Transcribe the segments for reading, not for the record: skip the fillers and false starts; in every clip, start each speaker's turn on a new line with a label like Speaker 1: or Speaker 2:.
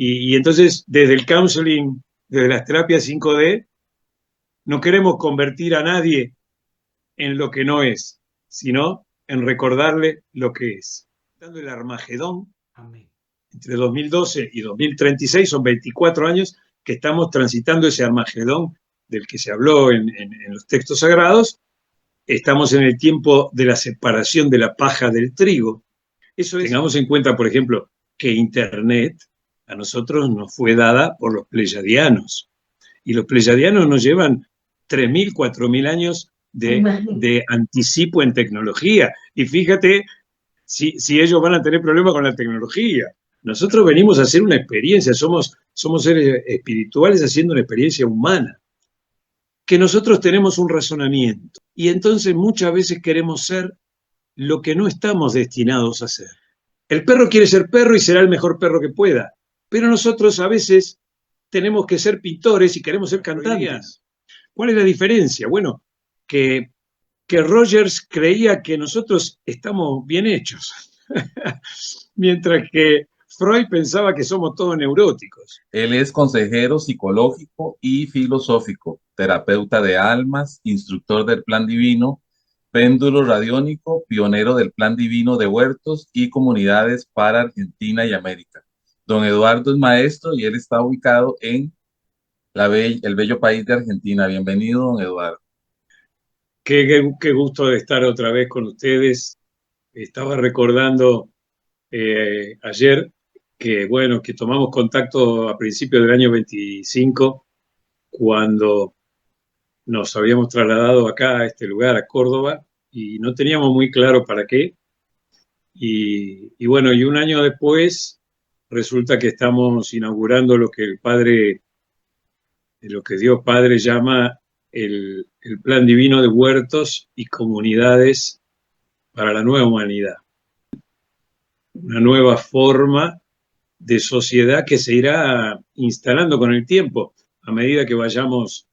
Speaker 1: Y entonces, desde el counseling, desde las terapias 5D, no queremos convertir a nadie en lo que no es, sino en recordarle lo que es. Dando el Armagedón,
Speaker 2: Amén.
Speaker 1: entre 2012 y 2036, son 24 años que estamos transitando ese Armagedón del que se habló en los textos sagrados. Estamos en el tiempo de la separación de la paja del trigo. Eso es, tengamos en cuenta, por ejemplo, que Internet a nosotros nos fue dada por los pleyadianos. Y los pleyadianos nos llevan 3.000, 4.000 años de anticipo en tecnología. Y fíjate si ellos van a tener problemas con la tecnología. Nosotros venimos a hacer una experiencia, somos seres espirituales haciendo una experiencia humana, que nosotros tenemos un razonamiento. Y entonces muchas veces queremos ser lo que no estamos destinados a ser. El perro quiere ser perro y será el mejor perro que pueda, pero nosotros a veces tenemos que ser pintores y queremos ser cantantes. ¿Cuál es la diferencia? Bueno, que Rogers creía que nosotros estamos bien hechos, mientras que Freud pensaba que somos todos neuróticos.
Speaker 3: Él es consejero psicológico y filosófico, terapeuta de almas, instructor del Plan Divino, péndulo radiónico, pionero del Plan Divino de huertos y comunidades para Argentina y América. Don Eduardo es maestro y él está ubicado en el bello país de Argentina. Bienvenido, don Eduardo.
Speaker 1: Qué gusto de estar otra vez con ustedes. Estaba recordando ayer que, bueno, que tomamos contacto a principios del año 25, cuando nos habíamos trasladado acá a este lugar, a Córdoba, y no teníamos muy claro para qué. Y bueno, y un año después resulta que estamos inaugurando lo que Dios Padre llama el Plan Divino de huertos y comunidades para la nueva humanidad. Una nueva forma de sociedad que se irá instalando con el tiempo a medida que vayamos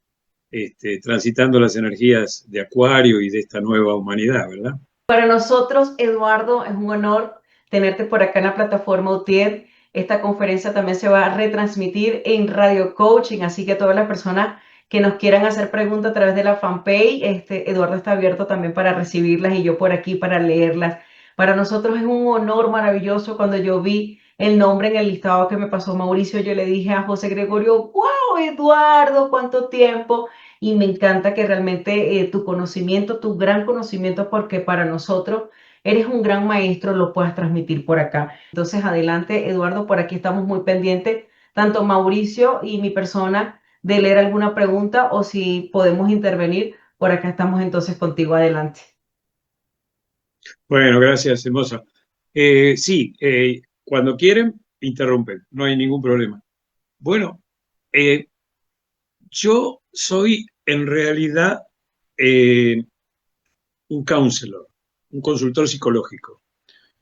Speaker 1: transitando las energías de Acuario y de esta nueva humanidad, ¿verdad?
Speaker 2: Para nosotros, Eduardo, es un honor tenerte por acá en la plataforma UTIED. Esta conferencia también se va a retransmitir en Radio Coaching, así que todas las personas que nos quieran hacer preguntas a través de la fanpage, Eduardo está abierto también para recibirlas y yo por aquí para leerlas. Para nosotros es un honor maravilloso. Cuando yo vi el nombre en el listado que me pasó Mauricio, yo le dije a José Gregorio, wow, Eduardo, cuánto tiempo. Y me encanta que realmente tu conocimiento, tu gran conocimiento, porque para nosotros eres un gran maestro, lo puedas transmitir por acá. Entonces, adelante, Eduardo, por aquí estamos muy pendientes, tanto Mauricio y mi persona, de leer alguna pregunta o si podemos intervenir, por acá estamos entonces contigo, adelante.
Speaker 1: Bueno, gracias, hermosa. Sí, cuando quieren, interrumpen, no hay ningún problema. Bueno, yo soy en realidad un counselor, un consultor psicológico.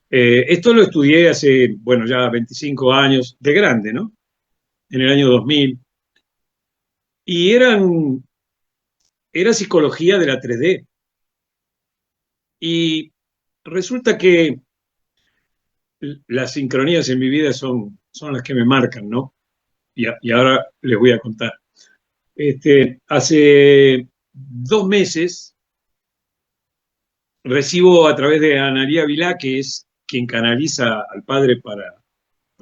Speaker 1: Esto lo estudié hace, bueno, ya 25 años, de grande, ¿no? En el año 2000. Y era psicología de la 3D. Y resulta que las sincronías en mi vida son las que me marcan, ¿no? Y ahora les voy a contar. Hace 2 meses recibo a través de Analía Vilá, que es quien canaliza al padre para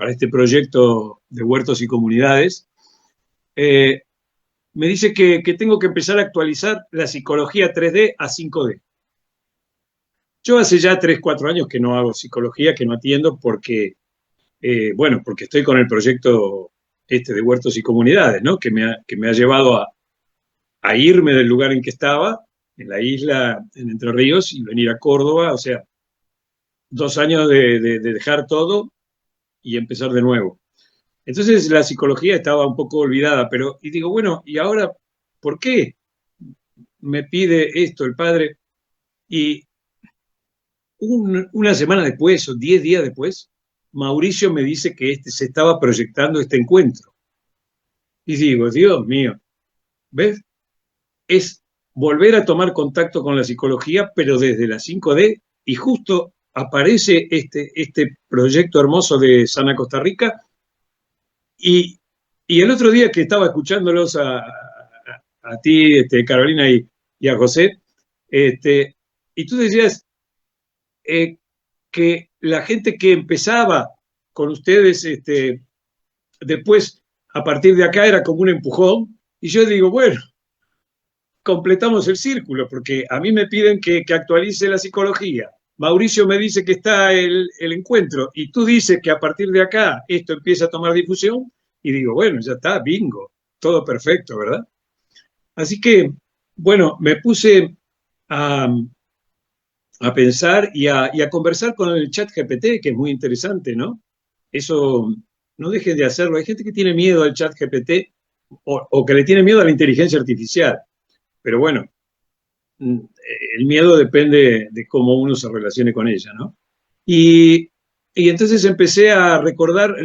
Speaker 1: este proyecto de huertos y comunidades, me dice que tengo que empezar a actualizar la psicología 3D a 5D. Yo hace ya 3, 4 años que no hago psicología, que no atiendo porque, bueno, porque estoy con el proyecto de huertos y comunidades, ¿no? Que me ha llevado a irme del lugar en que estaba, en la isla, en Entre Ríos, y venir a Córdoba, o sea, 2 años de dejar todo y empezar de nuevo. Entonces la psicología estaba un poco olvidada, y digo, bueno, ¿y ahora por qué me pide esto el padre? Y una semana después o 10 días después, Mauricio me dice que se estaba proyectando este encuentro. Y digo, Dios mío, ¿ves? Es volver a tomar contacto con la psicología, pero desde la 5D, y justo aparece este proyecto hermoso de Sana Costa Rica, Y, y el otro día que estaba escuchándolos a ti, Carolina, y a José, y tú decías que la gente que empezaba con ustedes, después, a partir de acá, era como un empujón, y yo digo, bueno, completamos el círculo, porque a mí me piden que actualice la psicología. Mauricio me dice que está el encuentro, y tú dices que a partir de acá esto empieza a tomar difusión, y digo, bueno, ya está, bingo, todo perfecto, ¿verdad? Así que, bueno, me puse a, a pensar y a conversar con el chat GPT, que es muy interesante, ¿no? Eso, no dejen de hacerlo. Hay gente que tiene miedo al chat GPT o que le tiene miedo a la inteligencia artificial, pero bueno, el miedo depende de cómo uno se relacione con ella, ¿no? Y, y entonces empecé a recordar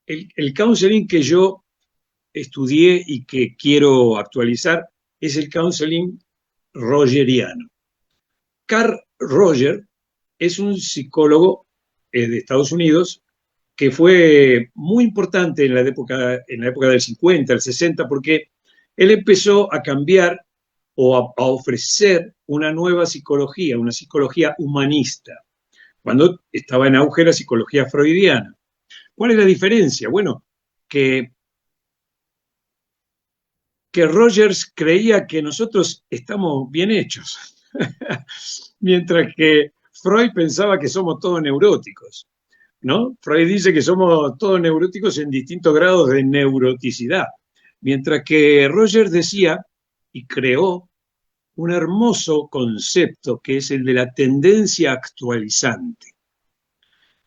Speaker 1: el counseling que yo estudié y que quiero actualizar, es el counseling rogeriano. Carl Roger es un psicólogo de Estados Unidos que fue muy importante en la época del 50, el 60, porque él empezó a cambiar o a ofrecer una nueva psicología, una psicología humanista, cuando estaba en auge la psicología freudiana. ¿Cuál es la diferencia? Bueno, que Rogers creía que nosotros estamos bien hechos, mientras que Freud pensaba que somos todos neuróticos, ¿no? Freud dice que somos todos neuróticos en distintos grados de neuroticidad, mientras que Rogers decía y creó un hermoso concepto que es el de la tendencia actualizante.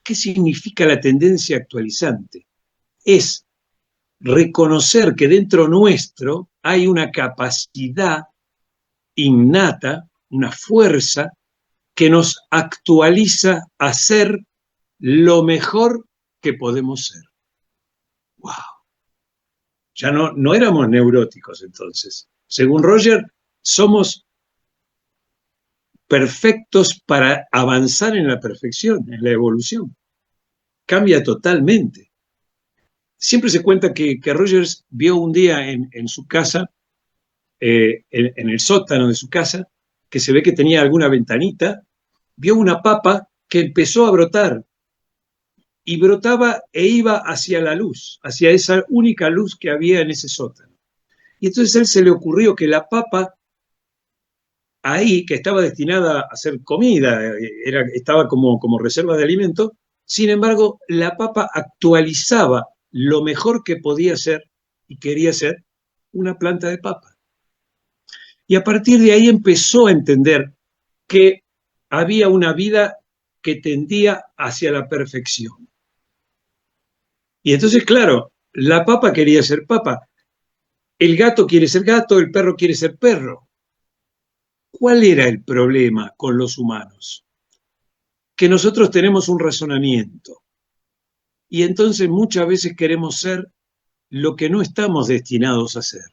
Speaker 1: ¿Qué significa la tendencia actualizante? Es reconocer que dentro nuestro hay una capacidad innata, una fuerza que nos actualiza a ser lo mejor que podemos ser. ¡Wow! Ya no éramos neuróticos entonces. Según Roger, somos perfectos para avanzar en la perfección, en la evolución. Cambia totalmente. Siempre se cuenta que Rogers vio un día en su casa, en el sótano de su casa, que se ve que tenía alguna ventanita, vio una papa que empezó a brotar y brotaba e iba hacia la luz, hacia esa única luz que había en ese sótano. Y entonces a él se le ocurrió que la papa ahí, que estaba destinada a ser comida, estaba como reserva de alimento, sin embargo, la papa actualizaba lo mejor que podía ser y quería ser una planta de papa. Y a partir de ahí empezó a entender que había una vida que tendía hacia la perfección. Y entonces, claro, la papa quería ser papa, el gato quiere ser gato, el perro quiere ser perro. ¿Cuál era el problema con los humanos? Que nosotros tenemos un razonamiento y entonces muchas veces queremos ser lo que no estamos destinados a ser.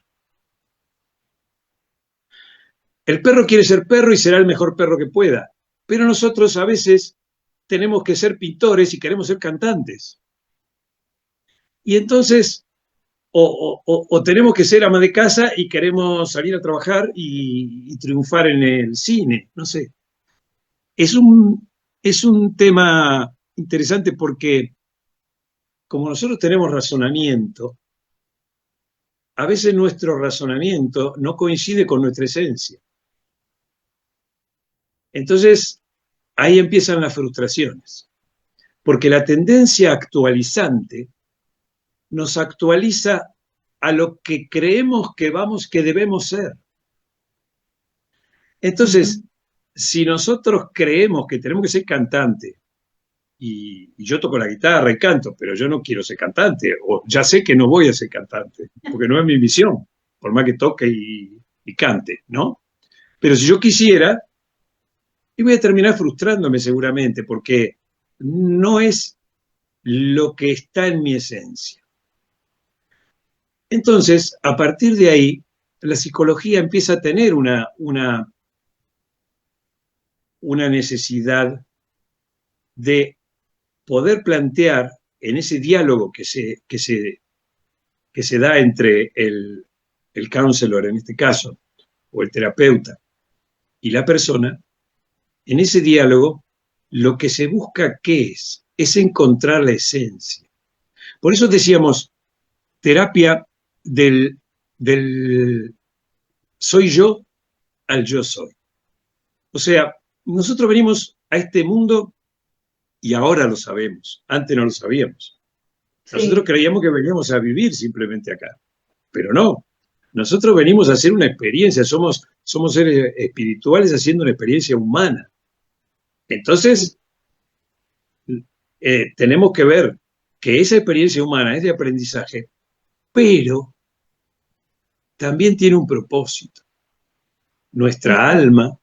Speaker 1: El perro quiere ser perro y será el mejor perro que pueda, pero nosotros a veces tenemos que ser pintores y queremos ser cantantes. Y entonces, o tenemos que ser ama de casa y queremos salir a trabajar y triunfar en el cine, no sé. Es un tema interesante porque como nosotros tenemos razonamiento, a veces nuestro razonamiento no coincide con nuestra esencia. Entonces, ahí empiezan las frustraciones, porque la tendencia actualizante nos actualiza a lo que creemos que debemos ser. Entonces, si nosotros creemos que tenemos que ser cantante, y yo toco la guitarra y canto, pero yo no quiero ser cantante, o ya sé que no voy a ser cantante, porque no es mi misión, por más que toque y cante, ¿no? Pero si yo quisiera, y voy a terminar frustrándome seguramente, porque no es lo que está en mi esencia. Entonces, a partir de ahí, la psicología empieza a tener una necesidad de poder plantear en ese diálogo que se da entre el counselor, en este caso, o el terapeuta, y la persona, en ese diálogo, lo que se busca, ¿qué es? Es encontrar la esencia. Por eso decíamos, terapia del soy yo al yo soy. O sea, nosotros venimos a este mundo y ahora lo sabemos, antes no lo sabíamos. Nosotros
Speaker 2: Sí.
Speaker 1: creíamos que veníamos a vivir simplemente acá, pero no. Nosotros venimos a hacer una experiencia, somos seres espirituales haciendo una experiencia humana. Entonces, tenemos que ver que esa experiencia humana es de aprendizaje, pero también tiene un propósito. Nuestra
Speaker 2: Exacto.
Speaker 1: alma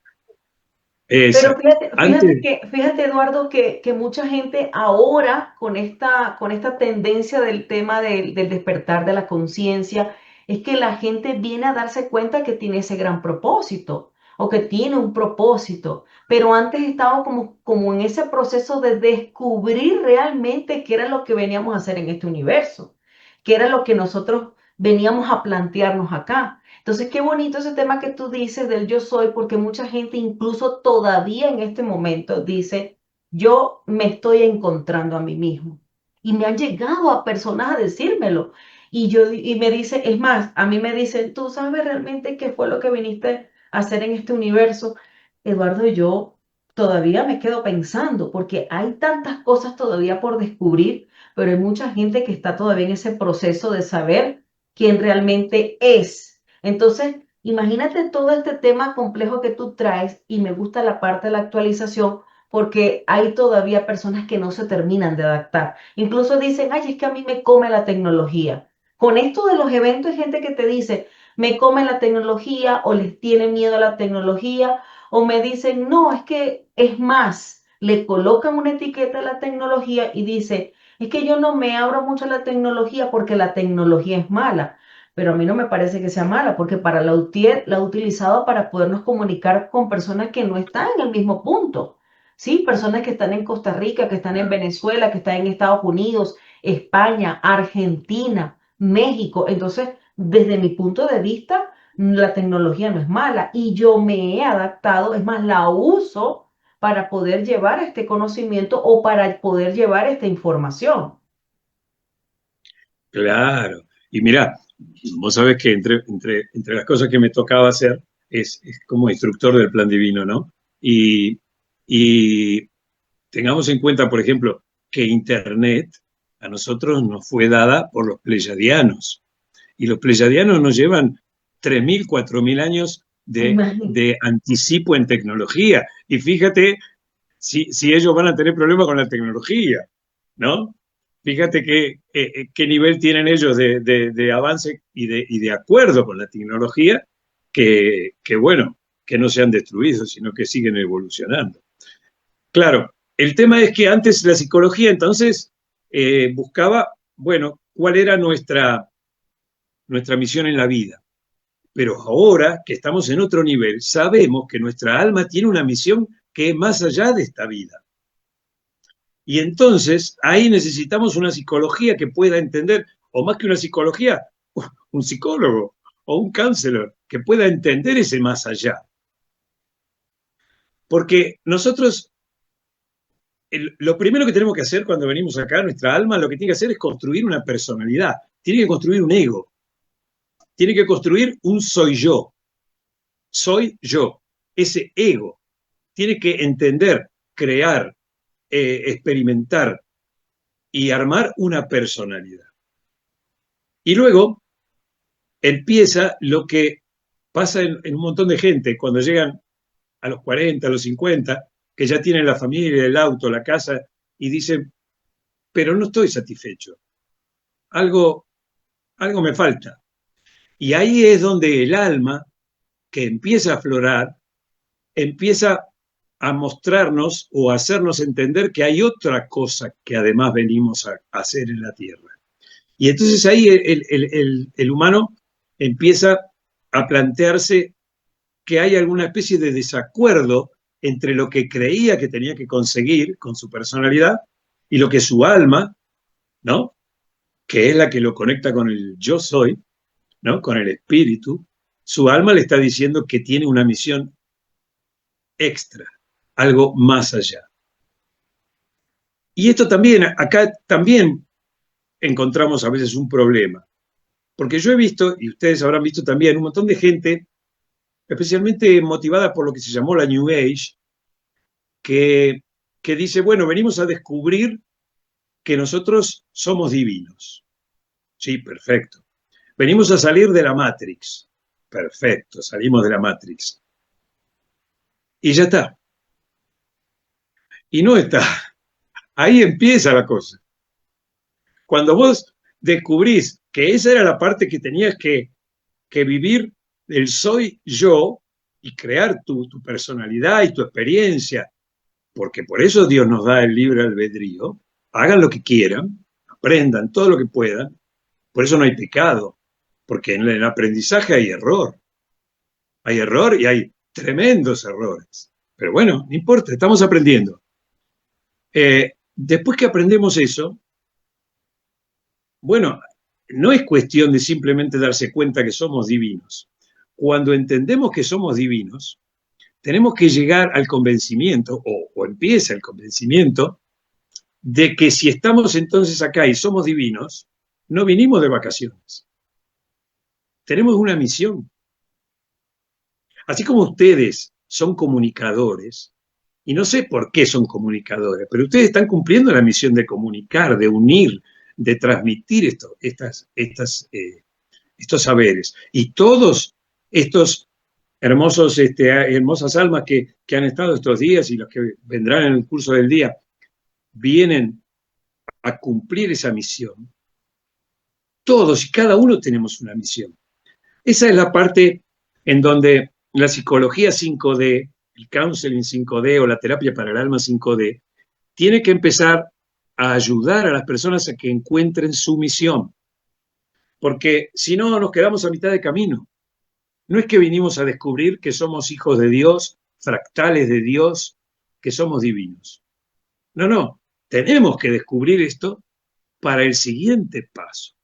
Speaker 1: es
Speaker 2: Pero
Speaker 1: antes.
Speaker 2: fíjate, Eduardo, que mucha gente ahora con esta tendencia del tema del despertar de la conciencia, es que la gente viene a darse cuenta que tiene ese gran propósito o que tiene un propósito, pero antes estaba como en ese proceso de descubrir realmente qué era lo que veníamos a hacer en este universo, qué era lo que nosotros veníamos a plantearnos acá. Entonces, qué bonito ese tema que tú dices del yo soy, porque mucha gente incluso todavía en este momento dice, yo me estoy encontrando a mí mismo. Y me han llegado a personas a decírmelo. Y me dice, es más, a mí me dicen, ¿tú sabes realmente qué fue lo que viniste a hacer en este universo? Eduardo, yo todavía me quedo pensando, porque hay tantas cosas todavía por descubrir, pero hay mucha gente que está todavía en ese proceso de saber quién realmente es. Entonces, imagínate todo este tema complejo que tú traes y me gusta la parte de la actualización porque hay todavía personas que no se terminan de adaptar. Incluso dicen, ay, es que a mí me come la tecnología. Con esto de los eventos hay gente que te dice, me come la tecnología o les tiene miedo a la tecnología o me dicen, no, es que es más, le colocan una etiqueta a la tecnología y dice, es que yo no me abro mucho a la tecnología porque la tecnología es mala, pero a mí no me parece que sea mala, porque para la UTIER la ha utilizado para podernos comunicar con personas que no están en el mismo punto, ¿sí? Personas que están en Costa Rica, que están en Venezuela, que están en Estados Unidos, España, Argentina, México. Entonces, desde mi punto de vista, la tecnología no es mala y yo me he adaptado, es más, la uso para poder llevar este conocimiento o para poder llevar esta información.
Speaker 1: Claro. Y mira, vos sabés que entre las cosas que me tocaba hacer es como instructor del plan divino, ¿no? Y tengamos en cuenta, por ejemplo, que Internet a nosotros nos fue dada por los pleyadianos. Y los pleyadianos nos llevan 3.000, 4.000 años
Speaker 2: Imagínate.
Speaker 1: de anticipo en tecnología. Y fíjate si ellos van a tener problemas con la tecnología, ¿no? Fíjate qué nivel tienen ellos de avance y de acuerdo con la tecnología, bueno, que no se han destruido, sino que siguen evolucionando. Claro, el tema es que antes la psicología entonces buscaba, bueno, cuál era nuestra misión en la vida. Pero ahora que estamos en otro nivel, sabemos que nuestra alma tiene una misión que es más allá de esta vida. Y entonces ahí necesitamos una psicología que pueda entender, o más que una psicología, un psicólogo o un counselor que pueda entender ese más allá. Porque nosotros, lo primero que tenemos que hacer cuando venimos acá, nuestra alma lo que tiene que hacer es construir una personalidad, tiene que construir un ego, tiene que construir un soy yo, ese ego, tiene que entender, crear, experimentar y armar una personalidad. Y luego empieza lo que pasa en un montón de gente cuando llegan a los 40, a los 50, que ya tienen la familia, el auto, la casa, y dicen, pero no estoy satisfecho, algo, algo me falta. Y ahí es donde el alma, que empieza a aflorar, empieza a mostrarnos o a hacernos entender que hay otra cosa que además venimos a hacer en la Tierra. Y entonces ahí el humano empieza a plantearse que hay alguna especie de desacuerdo entre lo que creía que tenía que conseguir con su personalidad y lo que su alma ¿no? Que es la que lo conecta con el yo soy, ¿no? Con el espíritu, su alma le está diciendo que tiene una misión extra, algo más allá. Y esto también, acá también encontramos a veces un problema, porque yo he visto, y ustedes habrán visto también, un montón de gente, especialmente motivada por lo que se llamó la New Age, que dice, bueno, venimos a descubrir que nosotros somos divinos. Sí, perfecto. Venimos a salir de la Matrix. Perfecto, salimos de la Matrix. Y ya está. Y no está. Ahí empieza la cosa. Cuando vos descubrís que esa era la parte que tenías que vivir, el soy yo, y crear tu personalidad y tu experiencia, porque por eso Dios nos da el libre albedrío, hagan lo que quieran, aprendan todo lo que puedan, por eso no hay pecado, porque en el aprendizaje hay error y hay tremendos errores, pero bueno, no importa, estamos aprendiendo. Después que aprendemos eso, bueno, no es cuestión de simplemente darse cuenta que somos divinos. Cuando entendemos que somos divinos, tenemos que llegar al convencimiento, o empieza el convencimiento, de que si estamos entonces acá y somos divinos, no vinimos de vacaciones. Tenemos una misión. Así como ustedes son comunicadores, y no sé por qué son comunicadores, pero ustedes están cumpliendo la misión de comunicar, de unir, de transmitir estos saberes. Y todos estos hermosas almas que han estado estos días y los que vendrán en el curso del día, vienen a cumplir esa misión. Todos y cada uno tenemos una misión. Esa es la parte en donde la psicología 5D, el counseling 5D o la terapia para el alma 5D, tiene que empezar a ayudar a las personas a que encuentren su misión. Porque si no, nos quedamos a mitad de camino. No es que vinimos a descubrir que somos hijos de Dios, fractales de Dios, que somos divinos. No, no. Tenemos que descubrir esto para el siguiente paso.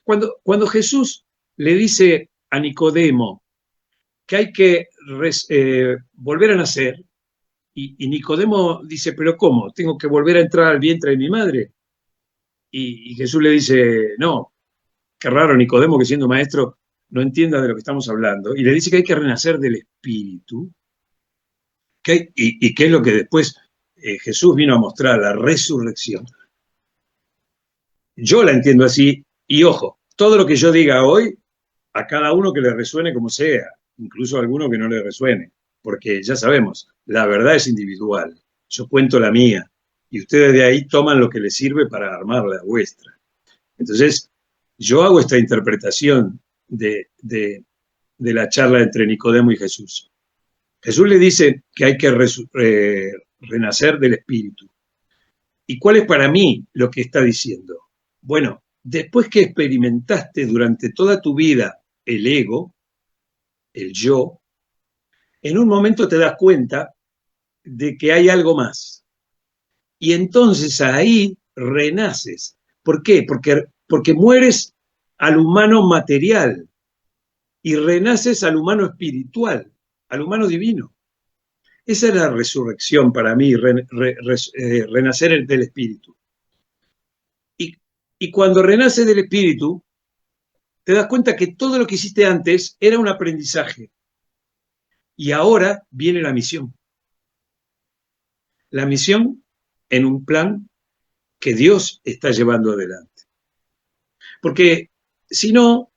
Speaker 1: Cuando Jesús le dice a Nicodemo que hay que volver a nacer, y Nicodemo dice, ¿pero cómo? ¿Tengo que volver a entrar al vientre de mi madre? Y Jesús le dice, no, qué raro Nicodemo que siendo maestro no entienda de lo que estamos hablando, y le dice que hay que renacer del espíritu, y que es lo que después Jesús vino a mostrar, la resurrección. Yo la entiendo así, y ojo, todo lo que yo diga hoy, a cada uno que le resuene como sea, incluso a alguno que no le resuene, porque ya sabemos, la verdad es individual, yo cuento la mía, y ustedes de ahí toman lo que les sirve para armar la vuestra. Entonces, yo hago esta interpretación de la charla entre Nicodemo y Jesús. Jesús le dice que hay que renacer del espíritu. ¿Y cuál es para mí lo que está diciendo? Bueno, después que experimentaste durante toda tu vida el ego, el yo, en un momento te das cuenta de que hay algo más. Y entonces ahí renaces. ¿Por qué? Porque mueres al humano material y renaces al humano espiritual, al humano divino. Esa es la resurrección para mí, renacer del espíritu. Y cuando renaces del espíritu, te das cuenta que todo lo que hiciste antes era un aprendizaje. Y ahora viene la misión. La misión en un plan que Dios está llevando adelante. Porque si no,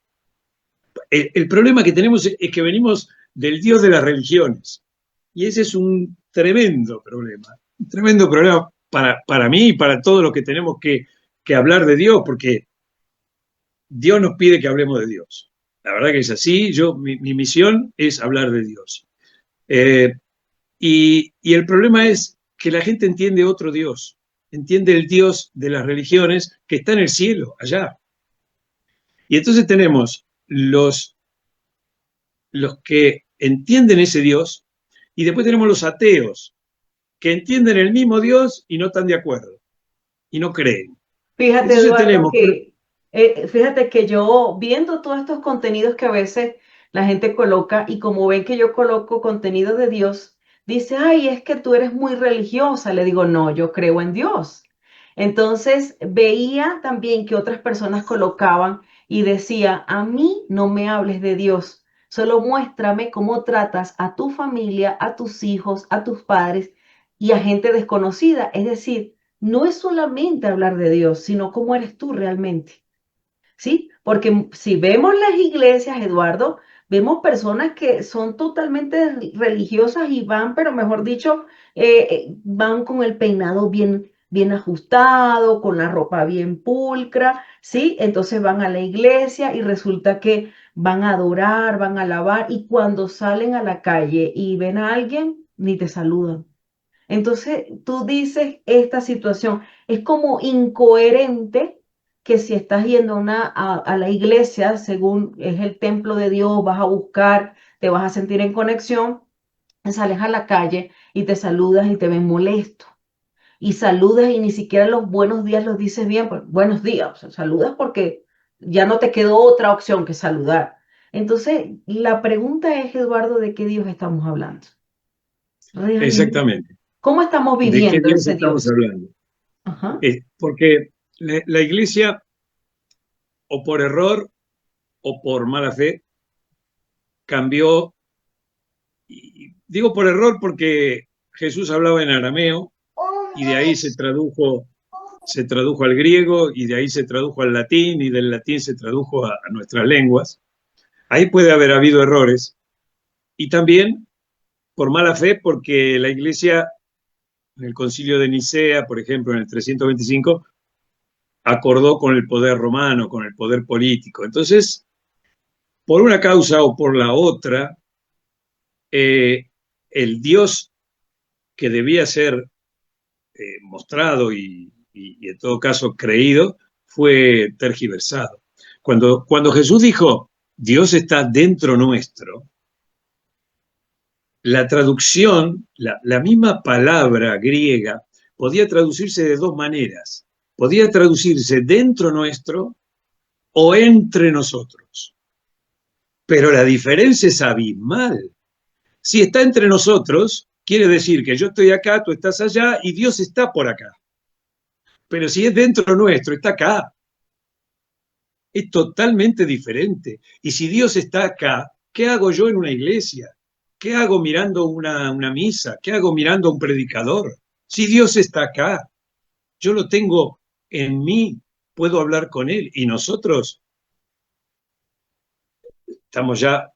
Speaker 1: el problema que tenemos es que venimos del Dios de las religiones. Y ese es un tremendo problema para mí y para todos los que tenemos que hablar de Dios, porque Dios nos pide que hablemos de Dios. La verdad que es así, mi misión es hablar de Dios. Y el problema es que la gente entiende otro Dios, entiende el Dios de las religiones que está en el cielo, allá. Y entonces tenemos los que entienden ese Dios, y después tenemos los ateos, que entienden el mismo Dios y no están de acuerdo, y no creen.
Speaker 2: Fíjate,
Speaker 1: Entonces
Speaker 2: Eduardo,
Speaker 1: tenemos,
Speaker 2: fíjate que yo viendo todos estos contenidos que a veces la gente coloca y como ven que yo coloco contenido de Dios, dice, ay, es que tú eres muy religiosa. Le digo, no, yo creo en Dios. Entonces veía también que otras personas colocaban y decía, a mí no me hables de Dios, solo muéstrame cómo tratas a tu familia, a tus hijos, a tus padres y a gente desconocida. Es decir, no es solamente hablar de Dios, sino cómo eres tú realmente, ¿sí? Porque si vemos las iglesias, Eduardo, vemos personas que son totalmente religiosas y van, pero mejor dicho, van con el peinado bien, bien ajustado, con la ropa bien pulcra, ¿sí? Entonces van a la iglesia y resulta que van a adorar, van a alabar y cuando salen a la calle y ven a alguien, ni te saludan. Entonces, tú dices esta situación, es como incoherente que si estás yendo a la iglesia, según es el templo de Dios, vas a buscar, te vas a sentir en conexión, sales a la calle y te saludas y te ven molesto. Y saludas y ni siquiera los buenos días los dices bien, pues, buenos días, o sea, saludas porque ya no te quedó otra opción que saludar. Entonces, la pregunta es, Eduardo, ¿de qué Dios estamos hablando? Realmente.
Speaker 1: exactamente,
Speaker 2: ¿Cómo estamos
Speaker 1: ¿de qué
Speaker 2: viviendo
Speaker 1: Dios
Speaker 2: ese
Speaker 1: estamos
Speaker 2: Dios?
Speaker 1: hablando?
Speaker 2: Ajá.
Speaker 1: Porque la iglesia, o por error o por mala fe, cambió, y digo por error porque Jesús hablaba en arameo y de ahí se tradujo al griego y de ahí se tradujo al latín y del latín se tradujo a nuestras lenguas. Ahí puede haber habido errores y también por mala fe porque la iglesia en el concilio de Nicea, por ejemplo, en el 325, acordó con el poder romano, con el poder político. Entonces, por una causa o por la otra, el Dios que debía ser mostrado y en todo caso creído fue tergiversado. Cuando Jesús dijo, Dios está dentro nuestro, la traducción, la misma palabra griega, podía traducirse de dos maneras. Podía traducirse dentro nuestro o entre nosotros. Pero la diferencia es abismal. Si está entre nosotros, quiere decir que yo estoy acá, tú estás allá y Dios está por acá. Pero si es dentro nuestro, está acá. Es totalmente diferente. Y si Dios está acá, ¿qué hago yo en una iglesia? ¿Qué hago mirando una misa? ¿Qué hago mirando a un predicador? Si Dios está acá, yo lo tengo en mí, puedo hablar con Él. Y nosotros estamos ya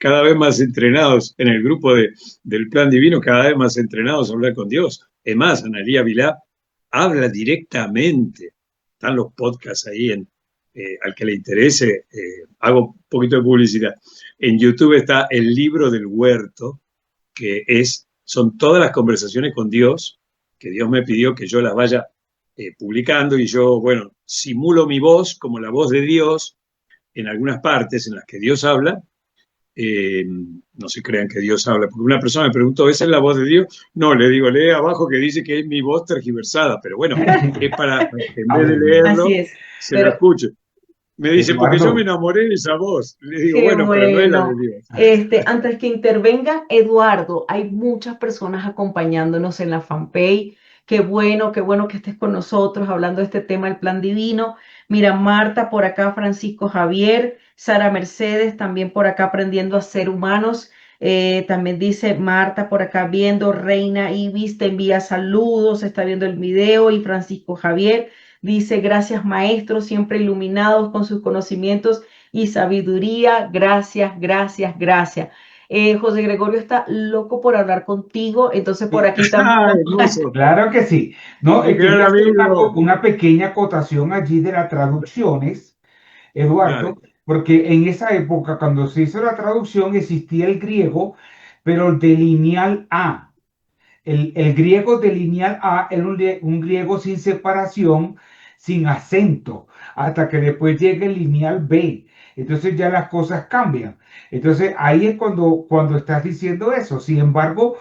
Speaker 1: cada vez más entrenados en el grupo del Plan Divino, cada vez más entrenados a hablar con Dios. Es más, Analía Vilá habla directamente. Están los podcasts ahí al que le interese, hago un poquito de publicidad. En YouTube está el libro del huerto, que son todas las conversaciones con Dios, que Dios me pidió que yo las vaya publicando y yo, bueno, simulo mi voz como la voz de Dios en algunas partes en las que Dios habla. No se crean que Dios habla, porque una persona me preguntó, ¿esa es la voz de Dios? No, le digo, lee abajo que dice que es mi voz tergiversada, pero bueno, es para que en
Speaker 4: A
Speaker 1: vez de
Speaker 4: ver,
Speaker 2: Así
Speaker 1: leerlo,
Speaker 2: es.
Speaker 1: se lo
Speaker 2: Pero
Speaker 1: escuche. Me dice, porque yo me
Speaker 4: Eduardo,
Speaker 1: enamoré de esa voz. Le digo,
Speaker 2: qué
Speaker 1: bueno, pero no es la de
Speaker 2: bueno.
Speaker 1: Dios.
Speaker 2: Antes que intervenga Eduardo, hay muchas personas acompañándonos en la fanpage. Qué bueno que estés con nosotros hablando de este tema del plan divino. Mira, Marta por acá, Francisco Javier, Sara Mercedes también por acá aprendiendo a ser humanos. También dice Marta por acá viendo, Reina Ibis te envía saludos, está viendo el video y Francisco Javier dice gracias maestros, siempre iluminados con sus conocimientos y sabiduría. Gracias, gracias, gracias. José Gregorio está loco por hablar contigo, entonces por aquí
Speaker 1: ¡Ah,
Speaker 2: también.
Speaker 1: hermoso!
Speaker 4: claro que sí. No,
Speaker 1: Mi gran
Speaker 4: quería hacer
Speaker 1: amigo.
Speaker 4: una pequeña acotación allí de las traducciones,
Speaker 1: Dale.
Speaker 4: Eduardo, porque en esa época, cuando se hizo la traducción, existía el griego, pero el de lineal A. El griego de lineal A era un griego sin separación, sin acento, hasta que después llega el lineal B. Entonces ya las cosas cambian. Entonces ahí es cuando estás diciendo eso. Sin embargo,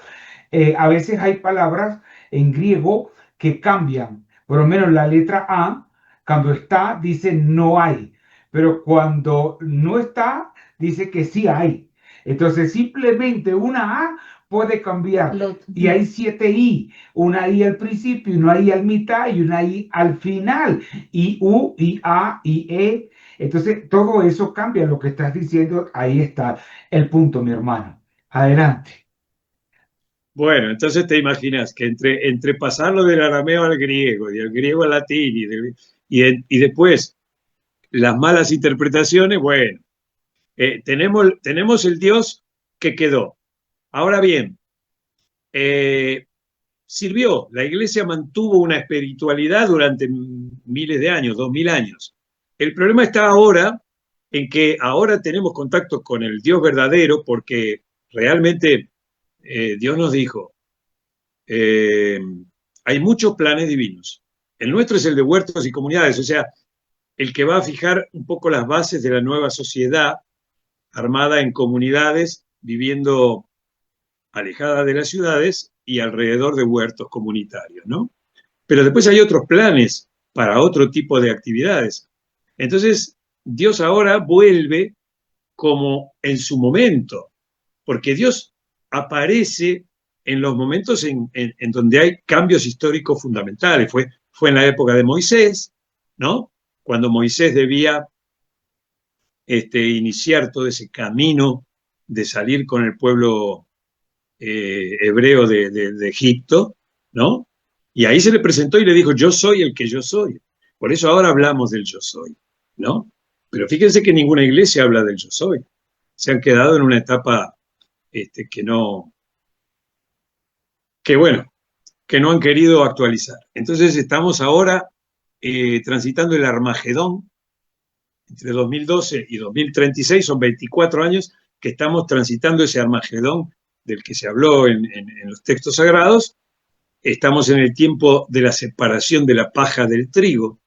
Speaker 4: a veces hay palabras en griego que cambian. Por lo menos la letra A Cuando está, dice no hay. Pero cuando no está, dice que sí hay. Entonces, simplemente una A puede cambiar. Y hay 7 I. Una I al principio, una I al mitad y una I al final. I, U, I, A, I, E. Entonces, todo eso cambia lo que estás diciendo. Ahí está el punto, mi hermano. Adelante.
Speaker 1: Bueno, entonces te imaginas que entre pasarlo del arameo al griego y del griego al latín y después las malas interpretaciones, bueno, tenemos el Dios que quedó. Ahora bien, sirvió, la iglesia mantuvo una espiritualidad durante miles de años, 2000 años. El problema está ahora en que ahora tenemos contacto con el Dios verdadero porque realmente Dios nos dijo, hay muchos planes divinos. El nuestro es el de huertos y comunidades, o sea, el que va a fijar un poco las bases de la nueva sociedad armada en comunidades, viviendo alejada de las ciudades y alrededor de huertos comunitarios, ¿no? Pero después hay otros planes para otro tipo de actividades. Entonces, Dios ahora vuelve como en su momento, porque Dios aparece en los momentos en donde hay cambios históricos fundamentales. Fue en la época de Moisés, ¿no? Cuando Moisés debía iniciar todo ese camino de salir con el pueblo hebreo de Egipto, ¿no? Y ahí se le presentó y le dijo, yo soy el que yo soy. Por eso ahora hablamos del yo soy, ¿no? Pero fíjense que ninguna iglesia habla del yo soy. Se han quedado en una etapa que no han querido actualizar. Entonces estamos ahora transitando el Armagedón. Entre 2012 y 2036 son 24 años que estamos transitando ese Armagedón del que se habló en los textos sagrados. Estamos en el tiempo de la separación de la paja del trigo.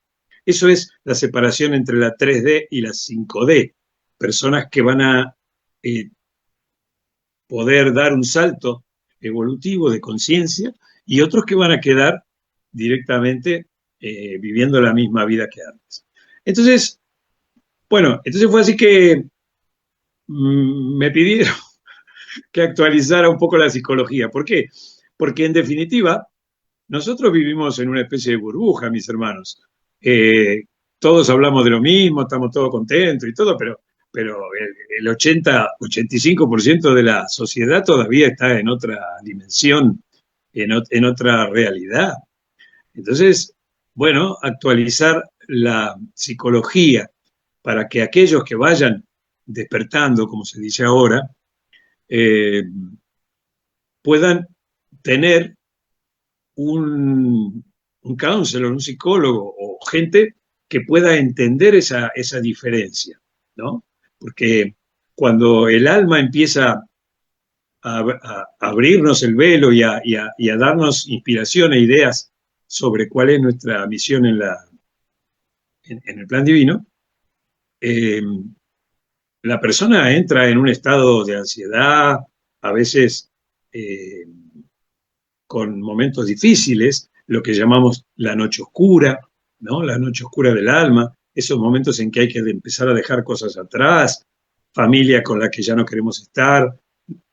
Speaker 1: Eso es la separación entre la 3D y la 5D. Personas que van a poder dar un salto evolutivo de conciencia y otros que van a quedar directamente viviendo la misma vida que antes. Entonces, bueno, entonces fue así que me pidieron que actualizara un poco la psicología. ¿Por qué? Porque en definitiva, nosotros vivimos en una especie de burbuja, mis hermanos. Todos hablamos de lo mismo, estamos todos contentos y todo, pero el 85% de la sociedad todavía está en otra dimensión, en otra realidad. Entonces, bueno, actualizar la psicología para que aquellos que vayan despertando, como se dice ahora, puedan tener un counselor, un psicólogo o gente que pueda entender esa diferencia, ¿no? Porque cuando el alma empieza a abrirnos el velo y a darnos inspiración e ideas sobre cuál es nuestra misión en el plan divino, la persona entra en un estado de ansiedad, a veces con momentos difíciles, lo que llamamos la noche oscura, ¿no? La noche oscura del alma, esos momentos en que hay que empezar a dejar cosas atrás, familia con la que ya no queremos estar,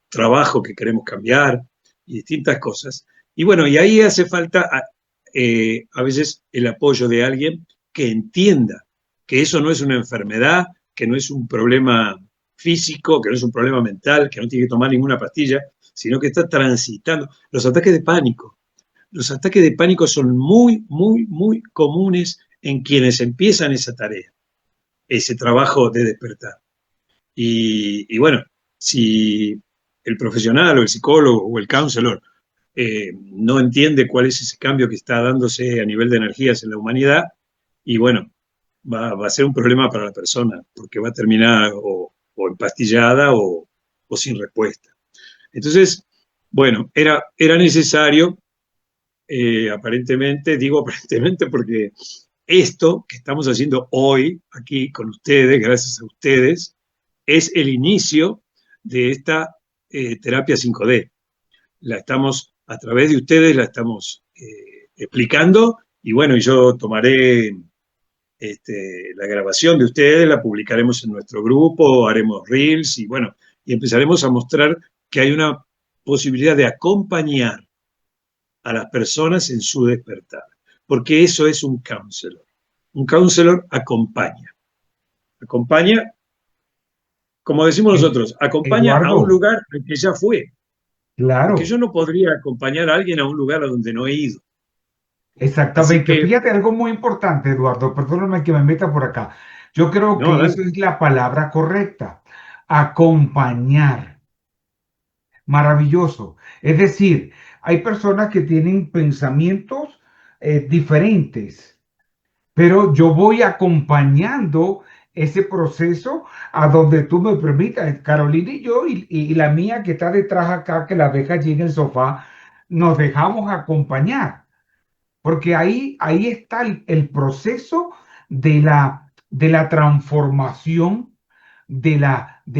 Speaker 1: trabajo que queremos cambiar y distintas cosas. Y bueno, y ahí hace falta a veces el apoyo de alguien que entienda que eso no es una enfermedad, que no es un problema físico, que no es un problema mental, que no tiene que tomar ninguna pastilla, sino que está transitando. Los ataques de pánico. Los ataques de pánico son muy, muy, muy comunes en quienes empiezan esa tarea, ese trabajo de despertar. Y bueno, si el profesional o el psicólogo o el counselor no entiende cuál es ese cambio que está dándose a nivel de energías en la humanidad, y bueno, va a ser un problema para la persona, porque va a terminar o empastillada o sin respuesta. Entonces, bueno, era necesario, aparentemente, digo aparentemente porque esto que estamos haciendo hoy aquí con ustedes, gracias a ustedes, es el inicio de esta terapia 5D. La estamos, a través de ustedes, la estamos explicando y bueno, yo tomaré la grabación de ustedes, la publicaremos en nuestro grupo, haremos reels y bueno, y empezaremos a mostrar que hay una posibilidad de acompañar a las personas en su despertar, porque eso es un counselor. Un counselor acompaña, como decimos nosotros, acompaña a un
Speaker 4: Eduardo,
Speaker 1: lugar al que ya fue, porque
Speaker 4: claro,
Speaker 1: yo no podría acompañar a alguien a un lugar a donde no he ido. Así
Speaker 4: exactamente.
Speaker 1: que,
Speaker 4: Fíjate algo muy importante, Eduardo, perdóname que me meta por acá. Yo creo
Speaker 1: no,
Speaker 4: que
Speaker 1: dale.
Speaker 4: eso es la palabra correcta, acompañar. Maravilloso. Es decir, hay personas que tienen pensamientos diferentes, pero yo voy acompañando ese proceso a donde tú me permitas. Carolina y yo, y la mía que está detrás acá, que la deja allí en el sofá, nos dejamos acompañar, porque ahí está el proceso de la transformación de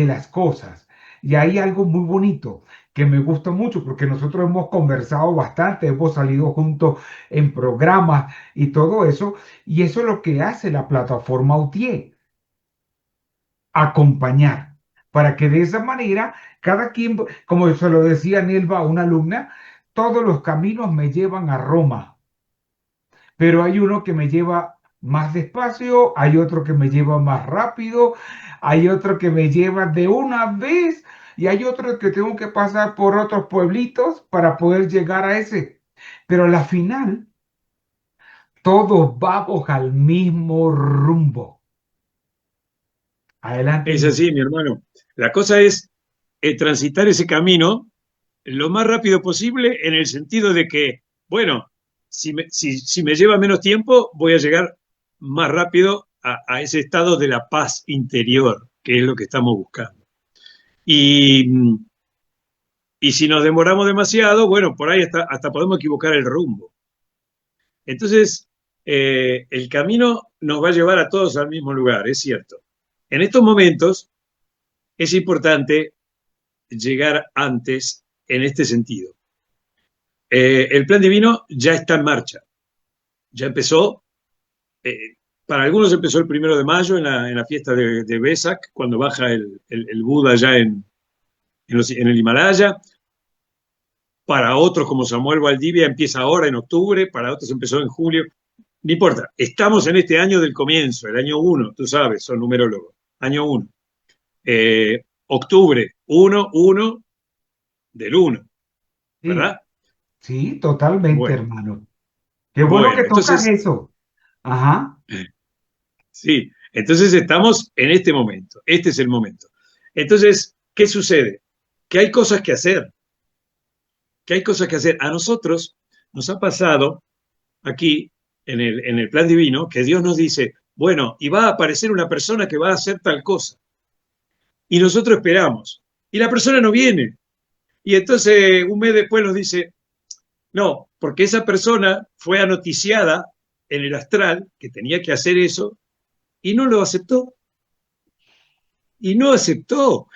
Speaker 4: las cosas. Y hay algo muy bonito que me gusta mucho porque nosotros hemos conversado bastante, hemos salido juntos en programas y todo eso, y eso es lo que hace la plataforma UTIE, acompañar, para que de esa manera cada quien, como se lo decía Nelva, una alumna, todos los caminos me llevan a Roma, pero hay uno que me lleva más despacio, hay otro que me lleva más rápido, hay otro que me lleva de una vez y hay otro que tengo que pasar por otros pueblitos para poder llegar a ese. Pero a la final, todos vamos al mismo rumbo. Adelante,
Speaker 1: Es
Speaker 4: Nelson.
Speaker 1: así, mi hermano. La cosa es transitar ese camino lo más rápido posible en el sentido de que, bueno, si me lleva menos tiempo, voy a llegar más rápido a ese estado de la paz interior, que es lo que estamos buscando. Y, y si nos demoramos demasiado, bueno, por ahí hasta podemos equivocar el rumbo. Entonces, el camino nos va a llevar a todos al mismo lugar, es cierto. En estos momentos es importante llegar antes en este sentido. El plan divino ya está en marcha, ya empezó. Para algunos empezó el 1 de mayo en la fiesta de Vesak, cuando baja el Buda ya en el Himalaya. Para otros, como Samuel Valdivia, empieza ahora en octubre, para otros empezó en julio. No importa, estamos en este año del comienzo, el año 1, tú sabes, son numerólogos, año 1. Octubre, 1 del 1,
Speaker 4: Sí,
Speaker 1: ¿verdad?
Speaker 4: sí, totalmente,
Speaker 1: Bueno,
Speaker 4: hermano. Qué bueno que
Speaker 1: bueno,
Speaker 4: tocas
Speaker 1: entonces,
Speaker 4: eso. Ajá.
Speaker 1: sí, entonces estamos en este momento, este es el momento. Entonces, ¿qué sucede? Que hay cosas que hacer, que hay cosas que hacer. A nosotros nos ha pasado aquí en el plan divino que Dios nos dice, bueno, y va a aparecer una persona que va a hacer tal cosa. Y nosotros esperamos. Y la persona no viene. Y entonces un mes después nos dice, no, porque esa persona fue anoticiada en el astral que tenía que hacer eso y no lo aceptó. Y no aceptó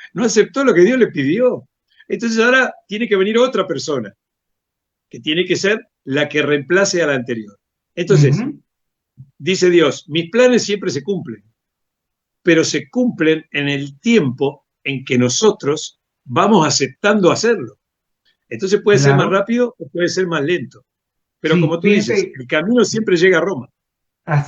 Speaker 1: lo que Dios le pidió. Entonces ahora tiene que venir otra persona, que tiene que ser la que reemplace a la anterior. Entonces,
Speaker 4: Ujú.
Speaker 1: dice Dios, mis planes siempre se cumplen, pero se cumplen en el tiempo en que nosotros vamos aceptando hacerlo. Entonces puede ser más
Speaker 4: Claro.
Speaker 1: rápido o puede ser más lento. Pero
Speaker 4: Sí,
Speaker 1: como tú dices,
Speaker 4: fíjate.
Speaker 1: el camino siempre llega a Roma.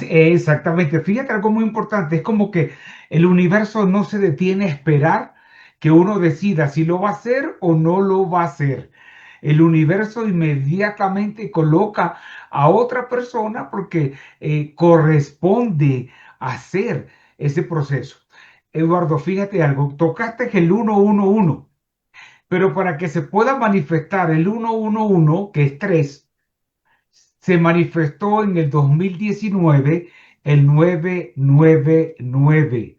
Speaker 4: Exactamente. Fíjate algo muy importante. Es como que el universo no se detiene a esperar que uno decida si lo va a hacer o no lo va a hacer. El universo inmediatamente coloca a otra persona porque corresponde hacer ese proceso. Eduardo, fíjate algo. Tocaste el 111, pero para que se pueda manifestar el 111, que es 3, se manifestó en el 2019 el 999,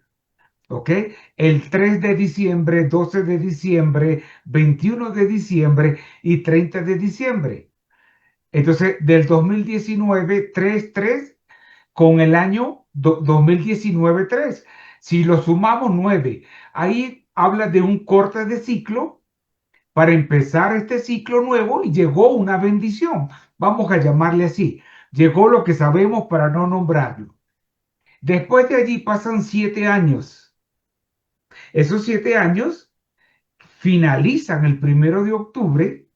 Speaker 4: ¿ok? El 3 de diciembre, 12 de diciembre, 21 de diciembre y 30 de diciembre. Entonces, del 2019, 3 con el año 2019, 3. Si lo sumamos, 9. Ahí habla de un corte de ciclo para empezar este ciclo nuevo y llegó una bendición. Vamos a llamarle así. Llegó lo que sabemos para no nombrarlo. Después de allí pasan 7 años. Esos 7 años finalizan el 1 de octubre,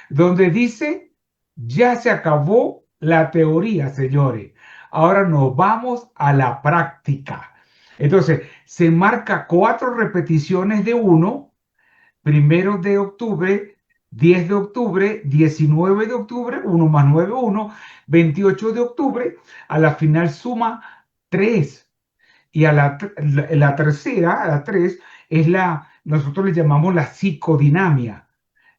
Speaker 4: donde dice, ya se acabó la teoría, señores. Ahora nos vamos a la práctica. Entonces, se marca 4 repeticiones de 1, 1 de octubre, 10 de octubre, 19 de octubre, 1 más 9, 1, 28 de octubre, a la final suma 3. Y a la tercera, a la 3, nosotros le llamamos la psicodinamia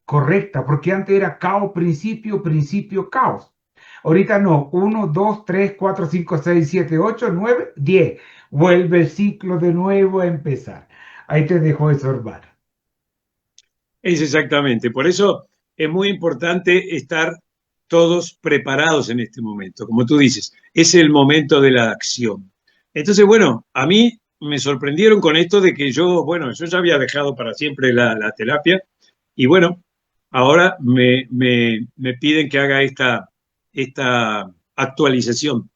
Speaker 4: correcta, porque antes era caos, principio, principio, caos. Ahorita no, 1, 2, 3, 4, 5, 6, 7, 8, 9, 10. Vuelve el ciclo de nuevo a empezar. Ahí te dejo eso, hermano.
Speaker 1: Es exactamente. Por eso es muy importante estar todos preparados en este momento. Como tú dices, es el momento de la acción. Entonces, bueno, a mí me sorprendieron con esto de que yo ya había dejado para siempre la terapia y bueno, ahora me piden que haga esta actualización.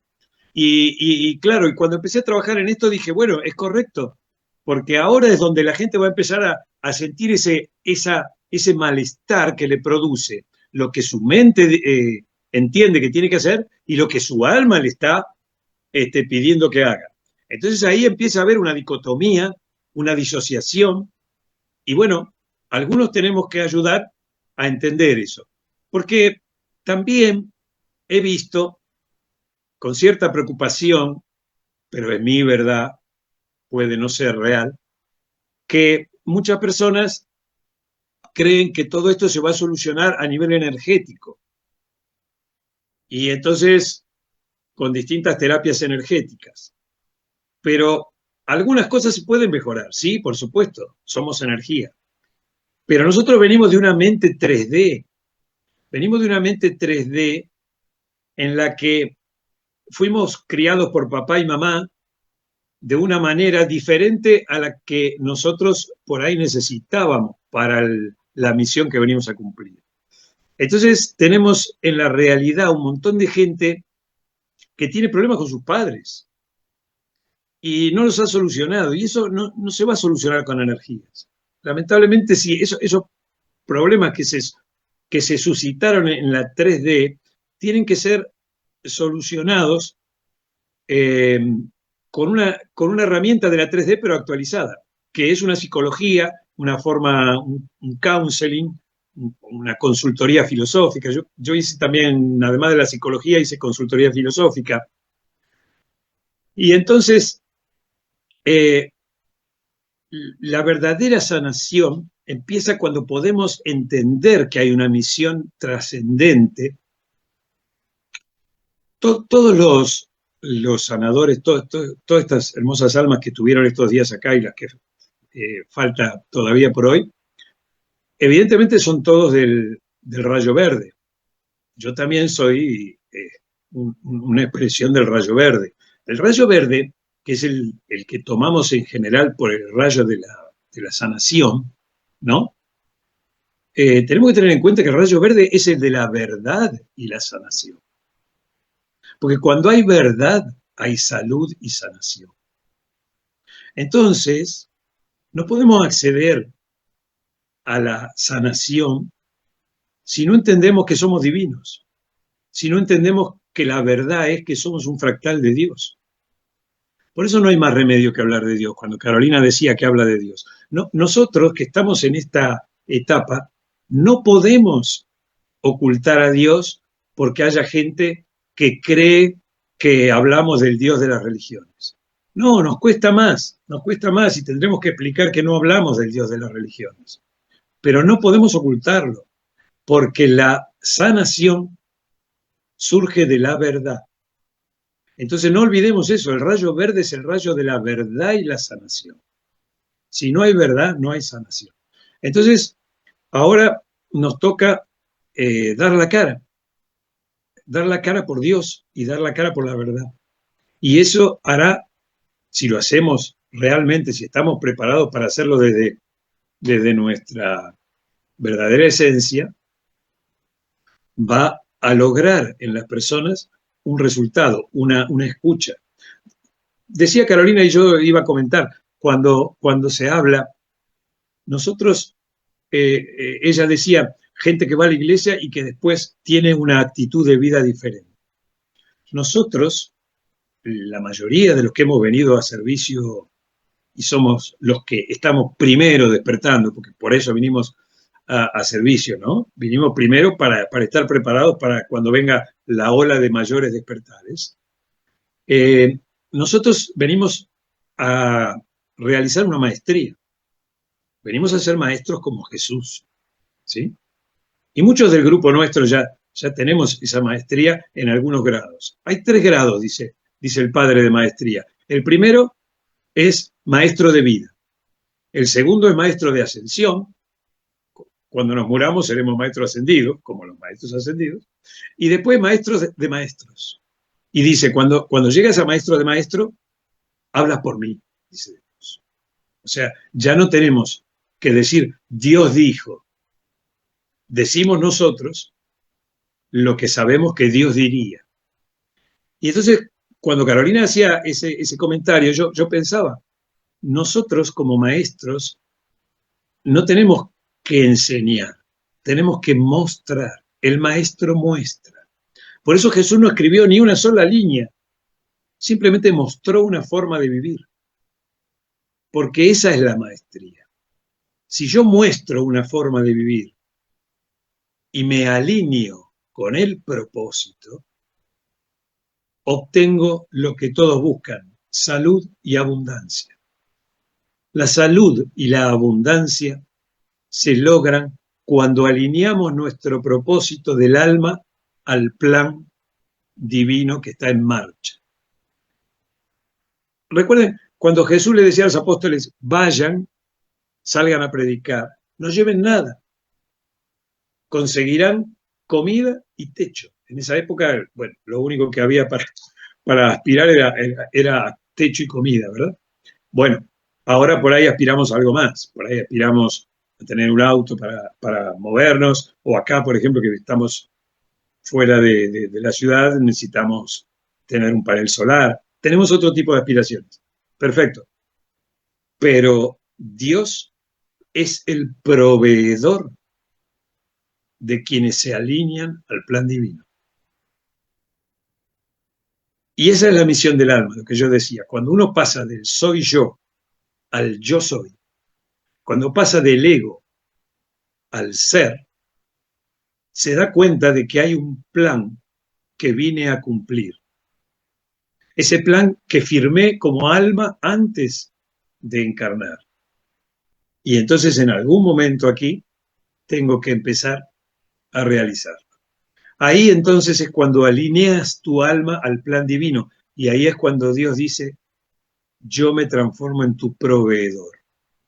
Speaker 1: Y claro, y cuando empecé a trabajar en esto dije, bueno, es correcto, porque ahora es donde la gente va a empezar a sentir ese malestar que le produce lo que su mente entiende que tiene que hacer y lo que su alma le está pidiendo que haga. Entonces ahí empieza a haber una dicotomía, una disociación, y bueno, algunos tenemos que ayudar a entender eso, porque también he visto con cierta preocupación, pero es mi verdad, puede no ser real, que muchas personas creen que todo esto se va a solucionar a nivel energético. Y entonces, con distintas terapias energéticas. Pero algunas cosas se pueden mejorar, sí, por supuesto, somos energía. Pero nosotros venimos de una mente 3D, venimos de una mente 3D en la que fuimos criados por papá y mamá de una manera diferente a la que nosotros por ahí necesitábamos para la misión que venimos a cumplir. Entonces tenemos en la realidad un montón de gente que tiene problemas con sus padres y no los ha solucionado, y eso no se va a solucionar con energías. Lamentablemente sí, esos problemas que se suscitaron en la 3D tienen que ser solucionados con una herramienta de la 3D, pero actualizada, que es una psicología, una forma, un counseling, una consultoría filosófica. Yo hice también, además de la psicología, hice consultoría filosófica. Y entonces, la verdadera sanación empieza cuando podemos entender que hay una misión trascendente. Todos los sanadores, todas estas hermosas almas que estuvieron estos días acá y las que falta todavía por hoy, evidentemente son todos del rayo verde. Yo también soy una expresión del rayo verde. El rayo verde, que es el que tomamos en general por el rayo de la sanación, ¿no? Tenemos que tener en cuenta que el rayo verde es el de la verdad y la sanación. Porque cuando hay verdad, hay salud y sanación. Entonces, no podemos acceder a la sanación si no entendemos que somos divinos, si no entendemos que la verdad es que somos un fractal de Dios. Por eso no hay más remedio que hablar de Dios, cuando Carolina decía que habla de Dios. No, nosotros que estamos en esta etapa no podemos ocultar a Dios porque haya gente que cree que hablamos del Dios de las religiones. No, nos cuesta más y tendremos que explicar que no hablamos del Dios de las religiones. Pero no podemos ocultarlo, porque la sanación surge de la verdad. Entonces no olvidemos eso, el rayo verde es el rayo de la verdad y la sanación. Si no hay verdad, no hay sanación. Entonces, ahora nos toca dar la cara por Dios y dar la cara por la verdad. Y eso hará, si lo hacemos realmente, si estamos preparados para hacerlo desde nuestra verdadera esencia, va a lograr en las personas un resultado, una escucha. decía Carolina y yo iba a comentar, cuando se habla, nosotros, ella decía, gente que va a la iglesia y que después tiene una actitud de vida diferente. Nosotros, la mayoría de los que hemos venido a servicio y somos los que estamos primero despertando, porque por eso vinimos a servicio, ¿no? Vinimos primero para estar preparados para cuando venga la ola de mayores despertares. Nosotros venimos a realizar una maestría. Venimos a ser maestros como Jesús, ¿sí? Y muchos del grupo nuestro ya tenemos esa maestría en algunos grados. Hay 3 grados, dice el padre de maestría. El primero es maestro de vida. El segundo es maestro de ascensión. Cuando nos muramos seremos maestros ascendidos, como los maestros ascendidos. Y después maestros de maestros. Y dice, cuando llegas a maestro de maestro, hablas por mí, dice Dios. O sea, ya no tenemos que decir, Dios dijo. Decimos nosotros lo que sabemos que Dios diría. Y entonces, cuando Carolina hacía ese comentario, yo pensaba, nosotros como maestros no tenemos que enseñar, tenemos que mostrar. El maestro muestra. Por eso Jesús no escribió ni una sola línea, simplemente mostró una forma de vivir. Porque esa es la maestría. Si yo muestro una forma de vivir y me alineo con el propósito, obtengo lo que todos buscan, salud y abundancia. La salud y la abundancia se logran cuando alineamos nuestro propósito del alma al plan divino que está en marcha. Recuerden, cuando Jesús le decía a los apóstoles, vayan, salgan a predicar, no lleven nada, conseguirán comida y techo. En esa época, bueno, lo único que había para aspirar era techo y comida, ¿verdad? Bueno, ahora por ahí aspiramos a algo más, por ahí aspiramos a tener un auto para movernos, o acá, por ejemplo, que estamos fuera de la ciudad, necesitamos tener un panel solar. Tenemos otro tipo de aspiraciones. Perfecto. Pero Dios es el proveedor de quienes se alinean al plan divino. Y esa es la misión del alma, lo que yo decía. Cuando uno pasa del soy yo al yo soy, cuando pasa del ego al ser, se da cuenta de que hay un plan que vine a cumplir. Ese plan que firmé como alma antes de encarnar. Y entonces en algún momento aquí tengo que empezar a realizarlo. Ahí entonces es cuando alineas tu alma al plan divino. Y ahí es cuando Dios dice, yo me transformo en tu proveedor.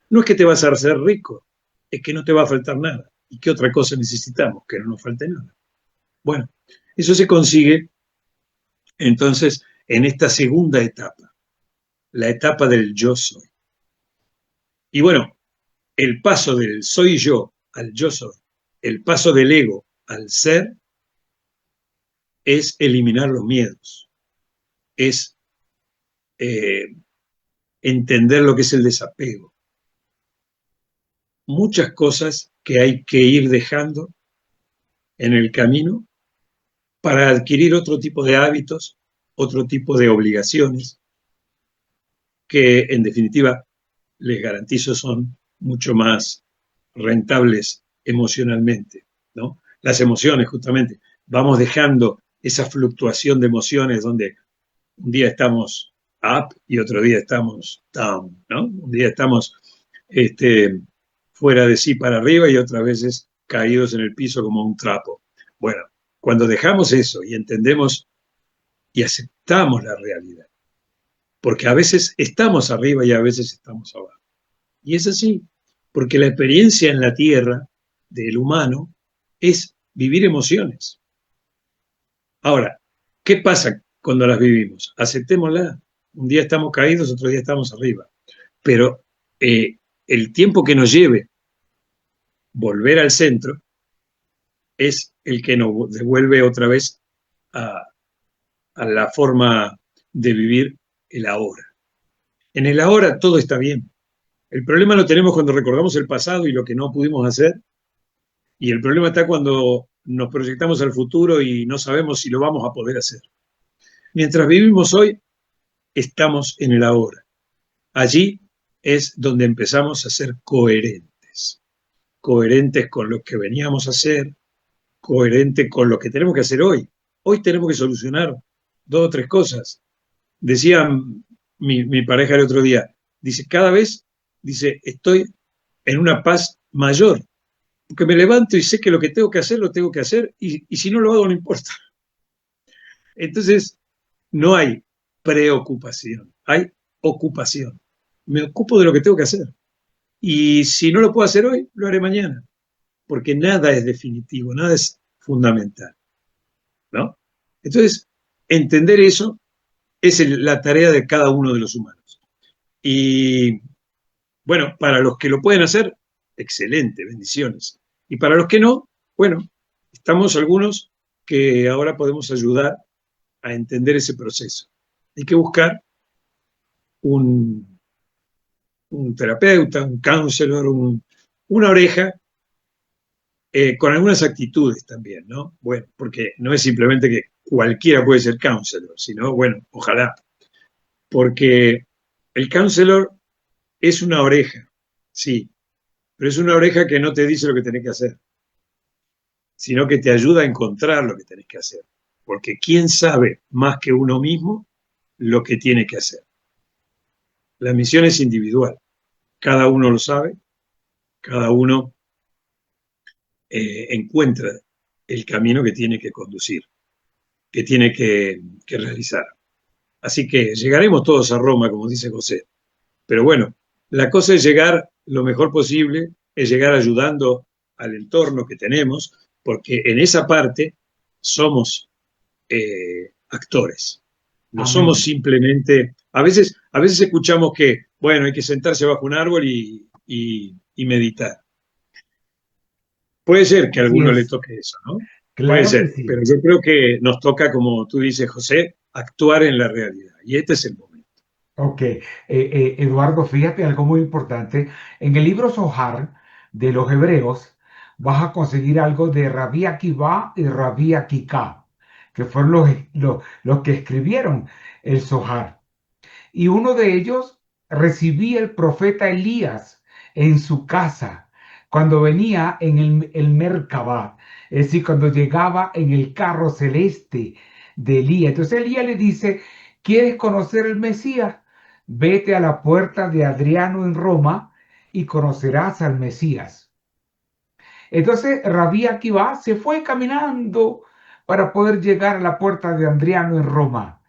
Speaker 1: No es que te vas a hacer rico, es que no te va a faltar nada. ¿Y qué otra cosa necesitamos? Que no nos falte nada. Bueno, eso se consigue entonces en esta segunda etapa, la etapa del yo soy. Y bueno, el paso del soy yo al yo soy, el paso del ego al ser, es eliminar los miedos, es entender lo que es el desapego. Muchas cosas que hay que ir dejando en el camino para adquirir otro tipo de hábitos, otro tipo de obligaciones, que en definitiva, les garantizo, son mucho más rentables emocionalmente, ¿no? Las emociones, justamente, vamos dejando esa fluctuación de emociones donde un día estamos up y otro día estamos down, ¿no? Un día estamos fuera de sí para arriba y otras veces caídos en el piso como un trapo. Bueno, cuando dejamos eso y entendemos y aceptamos la realidad, porque a veces estamos arriba y a veces estamos abajo. Y es así, porque la experiencia en la tierra del humano es vivir emociones. Ahora, ¿qué pasa cuando las vivimos? Aceptémoslas. Un día estamos caídos, otro día estamos arriba. Pero el tiempo que nos lleve volver al centro es el que nos devuelve otra vez a la forma de vivir el ahora. En el ahora todo está bien. El problema lo tenemos cuando recordamos el pasado y lo que no pudimos hacer, y el problema está cuando nos proyectamos al futuro y no sabemos si lo vamos a poder hacer. Mientras vivimos hoy, estamos en el ahora. Allí es donde empezamos a ser coherentes. Coherentes con lo que veníamos a hacer, coherentes con lo que tenemos que hacer hoy. Hoy tenemos que solucionar 2 o 3 cosas. Decía mi pareja el otro día, dice, cada vez, dice, estoy en una paz mayor, porque me levanto y sé que lo que tengo que hacer, lo tengo que hacer, y si no lo hago, no importa. Entonces, no hay preocupación, hay ocupación. Me ocupo de lo que tengo que hacer. Y si no lo puedo hacer hoy, lo haré mañana, porque nada es definitivo, nada es fundamental, ¿no? Entonces, entender eso es la tarea de cada uno de los humanos. Y bueno, para los que lo pueden hacer, excelente, bendiciones. Y para los que no, bueno, estamos algunos que ahora podemos ayudar a entender ese proceso. Hay que buscar un terapeuta, un counselor, una oreja, con algunas actitudes también, ¿no? Bueno, porque no es simplemente que cualquiera puede ser counselor, sino, bueno, ojalá. Porque el counselor es una oreja, sí, pero es una oreja que no te dice lo que tenés que hacer, sino que te ayuda a encontrar lo que tenés que hacer. Porque ¿quién sabe más que uno mismo lo que tiene que hacer? La misión es individual. Cada uno lo sabe, cada uno encuentra el camino que tiene que conducir, que tiene que realizar. Así que llegaremos todos a Roma, como dice José. Pero bueno, la cosa es llegar lo mejor posible, es llegar ayudando al entorno que tenemos, porque en esa parte somos actores. No
Speaker 4: Amén.
Speaker 1: somos simplemente... A veces escuchamos que, bueno, hay que sentarse bajo un árbol y meditar. Puede ser que a
Speaker 4: Así
Speaker 1: alguno le
Speaker 4: es,
Speaker 1: toque eso, ¿no? Puede
Speaker 4: claro que
Speaker 1: ser,
Speaker 4: sí.
Speaker 1: pero yo creo que nos toca, como tú dices, José, actuar en la realidad. Y este es el momento.
Speaker 4: Ok, Eduardo, fíjate algo muy importante. En el libro Zohar de los Hebreos vas a conseguir algo de Rabí Akiva y Rabí Akika, que fueron los que escribieron el Zohar. Y uno de ellos recibía el profeta Elías en su casa cuando venía en el Merkabah, es decir, cuando llegaba en el carro celeste de Elías. Entonces Elías le dice, ¿quieres conocer el Mesías? Vete a la puerta de Adriano en Roma y conocerás al Mesías. Entonces Rabí Akiva se fue caminando para poder llegar a la puerta de Adriano en Roma.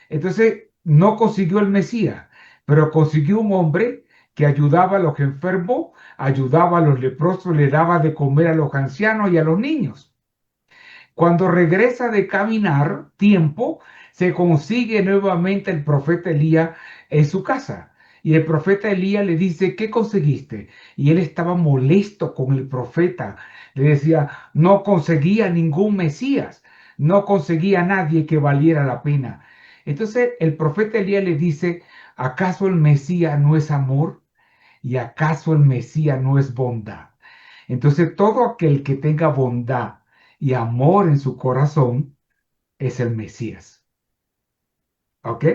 Speaker 4: Entonces no consiguió el Mesías, pero consiguió un hombre que ayudaba a los enfermos, ayudaba a los leprosos, le daba de comer a los ancianos y a los niños. Cuando regresa de caminar tiempo, se consigue nuevamente el profeta Elías en su casa. Y el profeta Elías le dice, ¿qué conseguiste? Y él estaba molesto con el profeta. Le decía, no conseguía ningún Mesías, no conseguía nadie que valiera la pena. Entonces el profeta Elías le dice, ¿acaso el Mesías no es amor? ¿Y acaso el Mesías no es bondad? Entonces todo aquel que tenga bondad y amor en su corazón es el Mesías. ¿Ok?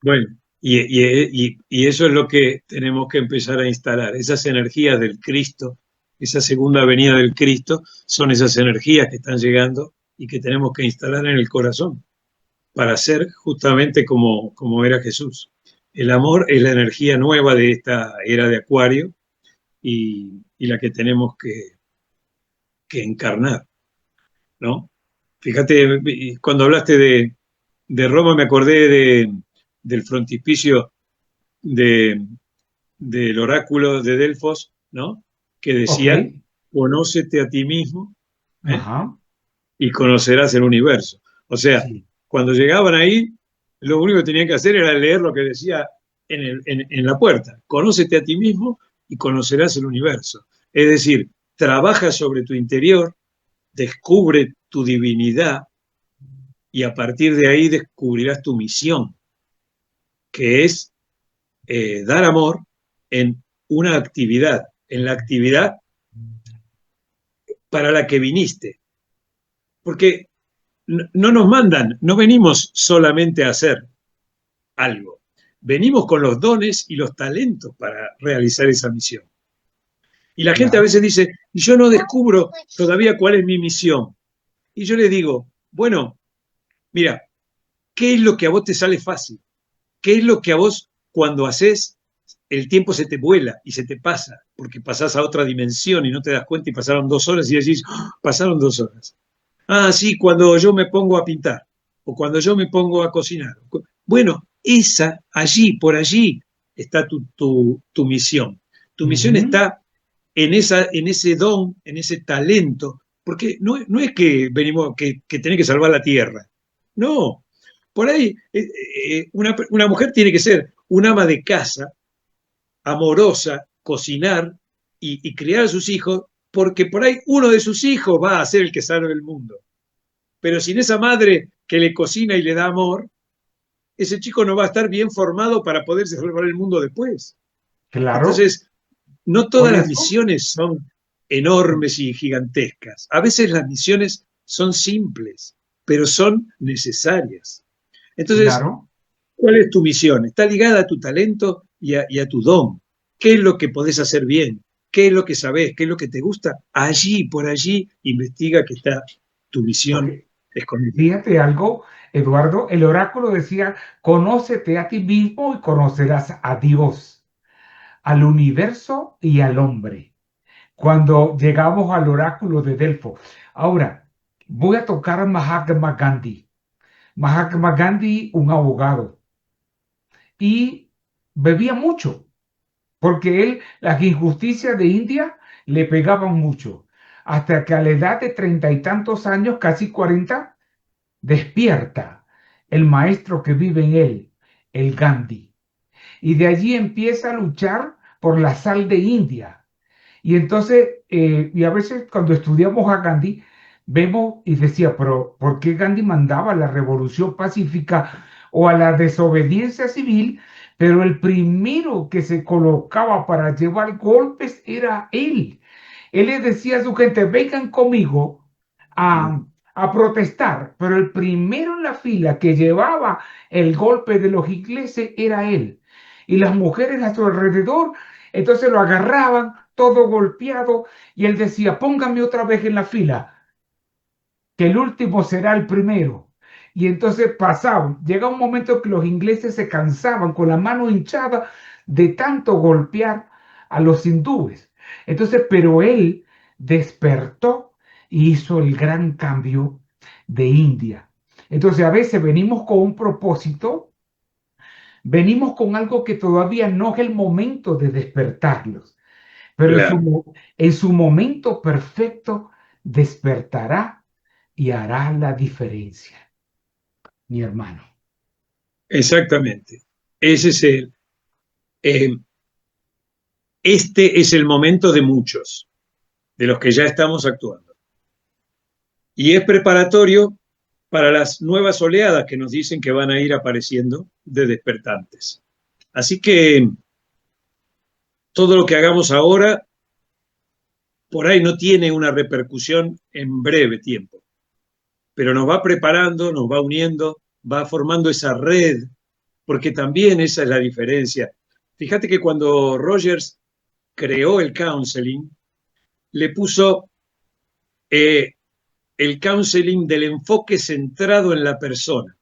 Speaker 1: Bueno, y eso es lo que tenemos que empezar a instalar. Esas energías del Cristo, esa segunda venida del Cristo, son esas energías que están llegando y que tenemos que instalar en el corazón para ser justamente como era Jesús. El amor es la energía nueva de esta era de Acuario y la que tenemos que encarnar, ¿no? Fíjate, cuando hablaste de Roma me acordé del frontispicio de, del oráculo de Delfos, ¿no? Que
Speaker 4: ¿Ok?
Speaker 1: decía, conócete a ti mismo, ¿eh?
Speaker 4: Ajá.
Speaker 1: Y conocerás el universo. O sea,
Speaker 4: Sí.
Speaker 1: cuando llegaban ahí, lo único que tenían que hacer era leer lo que decía en la puerta. Conócete a ti mismo y conocerás el universo. Es decir, trabaja sobre tu interior, descubre tu divinidad y a partir de ahí descubrirás tu misión, que es dar amor en una actividad, en la actividad para la que viniste. Porque no nos mandan, no venimos solamente a hacer algo, venimos con los dones y los talentos para realizar esa misión. Y la gente a veces dice, yo no descubro todavía cuál es mi misión. Y yo les digo, bueno, mira, ¿qué es lo que a vos te sale fácil? ¿Qué es lo que a vos, cuando haces, el tiempo se te vuela y se te pasa? Porque pasás a otra dimensión y no te das cuenta y pasaron 2 horas y decís, ¡oh! Pasaron 2 horas. Ah, sí, cuando yo me pongo a pintar o cuando yo me pongo a cocinar. Bueno, allí, por allí está tu misión. Tu misión está en ese don, en ese talento, porque no es que venimos, que tenés que salvar la tierra. No, por ahí una mujer tiene que ser un ama de casa, amorosa, cocinar y criar a sus hijos, porque por ahí uno de sus hijos va a ser el que salve el mundo. Pero sin esa madre que le cocina y le da amor, ese chico no va a estar bien formado para poder salvar el mundo después.
Speaker 4: Claro.
Speaker 1: Entonces, no todas las misiones son enormes y gigantescas. A veces las misiones son simples, pero son necesarias. Entonces, claro, ¿cuál es tu misión? Está ligada a tu talento y a tu don. ¿Qué es lo que podés hacer bien? ¿Qué es lo que sabés? ¿Qué es lo que te gusta? Allí, por allí, investiga que está tu misión escondida.
Speaker 4: Fíjate algo, Eduardo, el oráculo decía, conócete a ti mismo y conocerás a Dios, al universo y al hombre. Cuando llegamos al oráculo de Delfo. Ahora, voy a tocar a Mahatma Gandhi. Mahatma Gandhi, un abogado, y bebía mucho, porque él, las injusticias de India le pegaban mucho, hasta que a la edad de 30 y tantos años, casi 40, despierta el maestro que vive en él, el Gandhi, y de allí empieza a luchar por la sal de India. Y entonces, y a veces cuando estudiamos a Gandhi, vemos y decía, pero ¿por qué Gandhi mandaba a la revolución pacífica o a la desobediencia civil? Pero el primero que se colocaba para llevar golpes era él. Él le decía a su gente, vengan conmigo a protestar, pero el primero en la fila que llevaba el golpe de los ingleses era él. Y las mujeres a su alrededor, entonces lo agarraban todo golpeado y él decía, póngame otra vez en la fila, que el último será el primero. Y entonces pasaban, llega un momento que los ingleses se cansaban con la mano hinchada de tanto golpear a los hindúes. Entonces, pero él despertó y hizo el gran cambio de India. Entonces, a veces venimos con un propósito, venimos con algo que todavía no es el momento de despertarlos, pero claro, en su momento perfecto despertará y hará la diferencia, mi hermano.
Speaker 1: Exactamente. Ese es este es el momento de muchos, de los que ya estamos actuando. Y es preparatorio para las nuevas oleadas que nos dicen que van a ir apareciendo de despertantes. Así que todo lo que hagamos ahora, por ahí no tiene una repercusión en breve tiempo, pero nos va preparando, nos va uniendo, va formando esa red, porque también esa es la diferencia. Fíjate que cuando Rogers creó el counseling, le puso el counseling del enfoque centrado en la persona.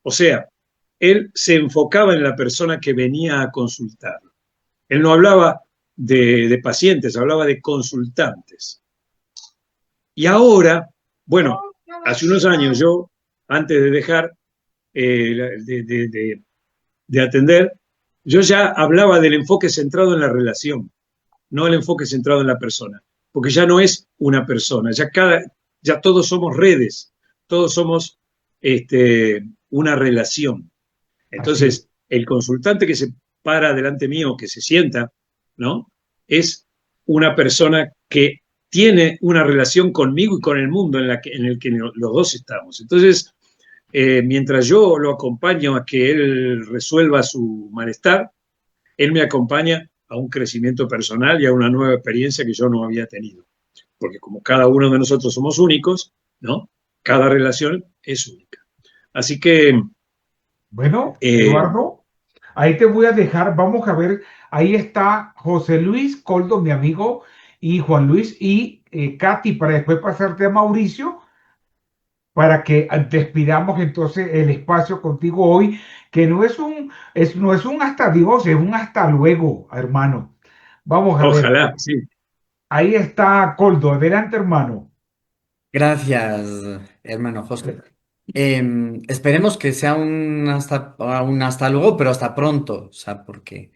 Speaker 1: O sea, él se enfocaba en la persona que venía a consultarlo. Él no hablaba de pacientes, hablaba de consultantes. Y ahora, bueno, hace unos años yo, antes de dejar de atender, yo ya hablaba del enfoque centrado en la relación, no el enfoque centrado en la persona, porque ya no es una persona, ya todos somos redes, todos somos una relación. Entonces, el consultante que se para delante mío, que se sienta, ¿no? Es una persona que tiene una relación conmigo y con el mundo en el que los dos estamos. Entonces, mientras yo lo acompaño a que él resuelva su malestar, él me acompaña a un crecimiento personal y a una nueva experiencia que yo no había tenido. Porque como cada uno de nosotros somos únicos, ¿no? Cada relación es única. Así que...
Speaker 4: Bueno, Eduardo, ahí te voy a dejar, vamos a ver, ahí está José Luis Coldo, mi amigo, y Juan Luis y Katy, para después pasarte a Mauricio, para que despidamos entonces el espacio contigo hoy, que no es un hasta Dios, es un hasta luego, hermano. Vamos a ver,
Speaker 1: Ojalá, sí.
Speaker 4: ahí está Coldo, adelante, hermano.
Speaker 5: Gracias, hermano José. Esperemos que sea un hasta luego, pero hasta pronto, o sea, porque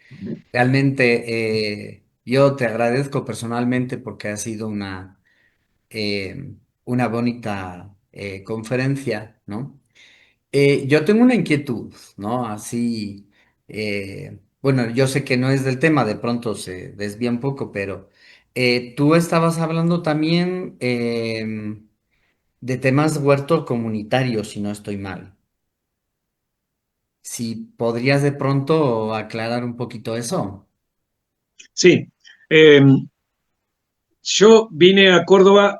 Speaker 5: realmente yo te agradezco personalmente porque ha sido una bonita conferencia, ¿no? Yo tengo una inquietud, ¿no? Así, bueno, yo sé que no es del tema, de pronto se desvía un poco, pero tú estabas hablando también de temas huerto comunitario, si no estoy mal. Si podrías de pronto aclarar un poquito eso.
Speaker 1: Sí. Yo vine a Córdoba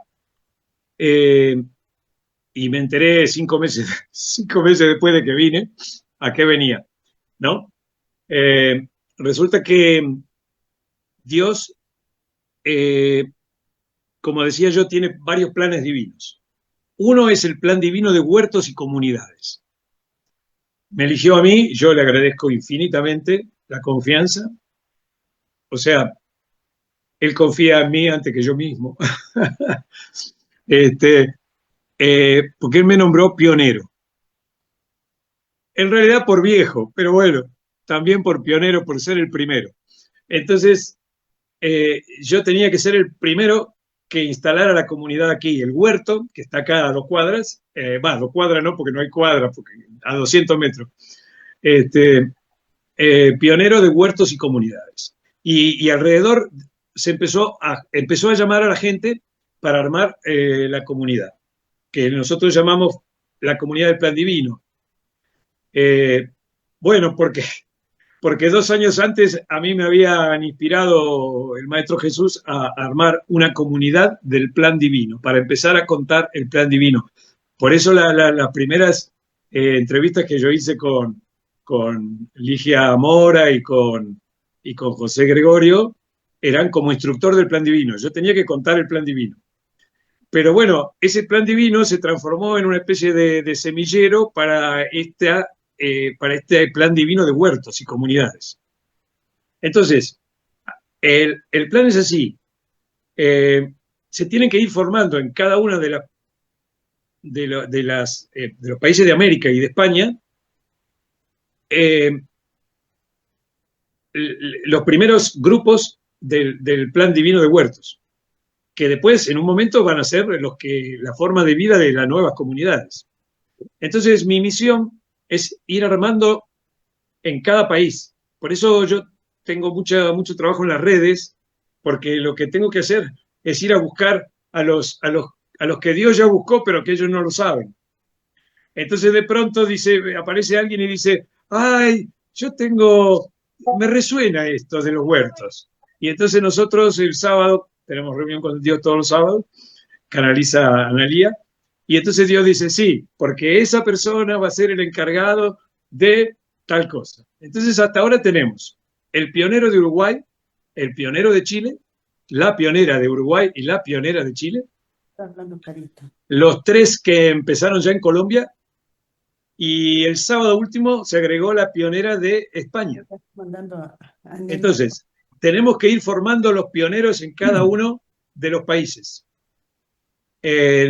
Speaker 1: y me enteré 5 meses, 5 meses después de que vine, a qué venía, ¿no? Resulta que Dios, como decía yo, tiene varios planes divinos. Uno es el plan divino de huertos y comunidades. Me eligió a mí, yo le agradezco infinitamente la confianza. O sea, él confía en mí antes que yo mismo. Porque él me nombró pionero. En realidad por viejo, pero bueno, también por pionero, por ser el primero. Entonces, yo tenía que ser el primero que instalara la comunidad aquí, el huerto, que está acá a 2 cuadras, 2 cuadras no, porque no hay cuadras, porque a 200 metros, pionero de huertos y comunidades. Y alrededor empezó a llamar a la gente para armar la comunidad, que nosotros llamamos la comunidad del plan divino. Bueno, porque 2 años antes a mí me habían inspirado el Maestro Jesús a armar una comunidad del plan divino, para empezar a contar el plan divino. Por eso las primeras entrevistas que yo hice con Ligia Mora y con José Gregorio eran como instructor del plan divino. Yo tenía que contar el plan divino. Pero bueno, ese plan divino se transformó en una especie de semillero para este plan divino de huertos y comunidades. Entonces, el plan es así. Se tienen que ir formando en cada una de los países de América y de España los primeros grupos del plan divino de huertos, que después, en un momento, van a ser la forma de vida de las nuevas comunidades. Entonces, mi misión es ir armando en cada país. Por eso yo tengo mucho trabajo en las redes, porque lo que tengo que hacer es ir a buscar a los que Dios ya buscó, pero que ellos no lo saben. Entonces, de pronto aparece alguien y dice, ay, me resuena esto de los huertos. Y entonces nosotros el sábado tenemos reunión con Dios todos los sábados, canaliza a Analía, y entonces Dios dice, sí, porque esa persona va a ser el encargado de tal cosa. Entonces hasta ahora tenemos el pionero de Uruguay, el pionero de Chile, la pionera de Uruguay y la pionera de Chile, los 3 que empezaron ya en Colombia, y el sábado último se agregó la pionera de España. Entonces, tenemos que ir formando los pioneros en cada uno de los países.